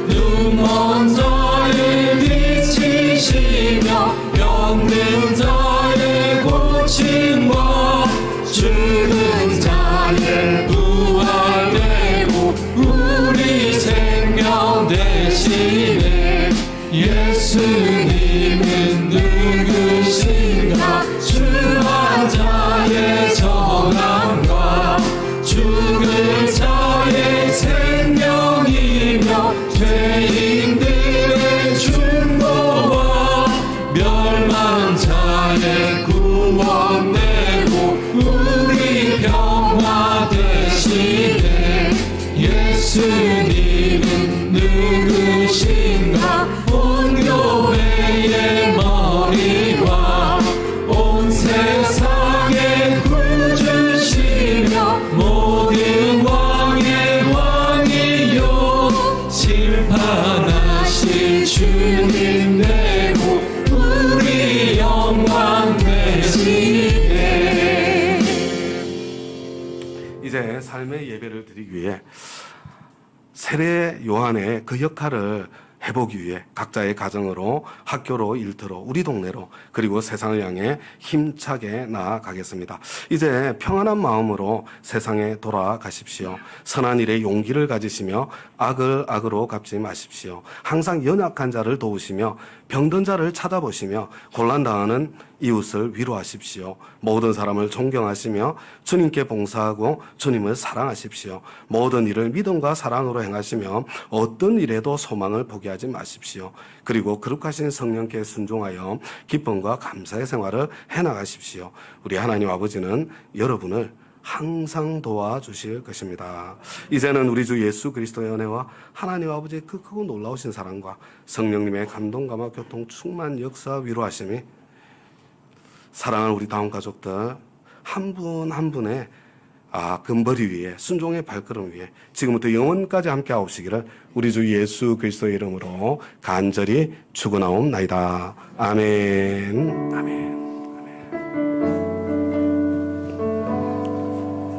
눈먼 자의 빛이시며 병든 자의 고침과 죽은 자의 부활되고 우리 생명 대신에 예수님은 누구신가? 주한 자의 정함과 죽을 자의 생명이며 죄인들의 중보와 멸망 자의 구원되고 우리 평화 대신에 예수님은 누구신가? 온 교회의 머리와 온 세상의 구주시며 모든 왕의 왕이요 심판하실 주님 되고 우리 영광 되시네. 이제 삶의 예배를 드리기 위해 세례 요한의 그 역할을 해보기 위해 각자의 가정으로 학교로 일터로 우리 동네로 그리고 세상을 향해 힘차게 나아가겠습니다. 이제 평안한 마음으로 세상에 돌아가십시오. 선한 일에 용기를 가지시며 악을 악으로 갚지 마십시오. 항상 연약한 자를 도우시며 병든 자를 찾아보시며 곤란당하는 이웃을 위로하십시오. 모든 사람을 존경하시며 주님께 봉사하고 주님을 사랑하십시오. 모든 일을 믿음과 사랑으로 행하시며 어떤 일에도 소망을 포기하지 마십시오. 그리고 거룩하신 성령께 순종하여 기쁨과 감사의 생활을 해나가십시오. 우리 하나님 아버지는 여러분을 항상 도와주실 것입니다. 이제는 우리 주 예수 그리스도의 은혜와 하나님 아버지의 그 크고 놀라우신 사랑과 성령님의 감동감화 교통 충만 역사 위로하심이 사랑하는 우리 다운 가족들 한 분 한 분의 금머리 위에 순종의 발걸음 위에 지금부터 영원까지 함께 하옵시기를 우리 주 예수 그리스도의 이름으로 간절히 축원하옵나이다. 아멘. 아멘.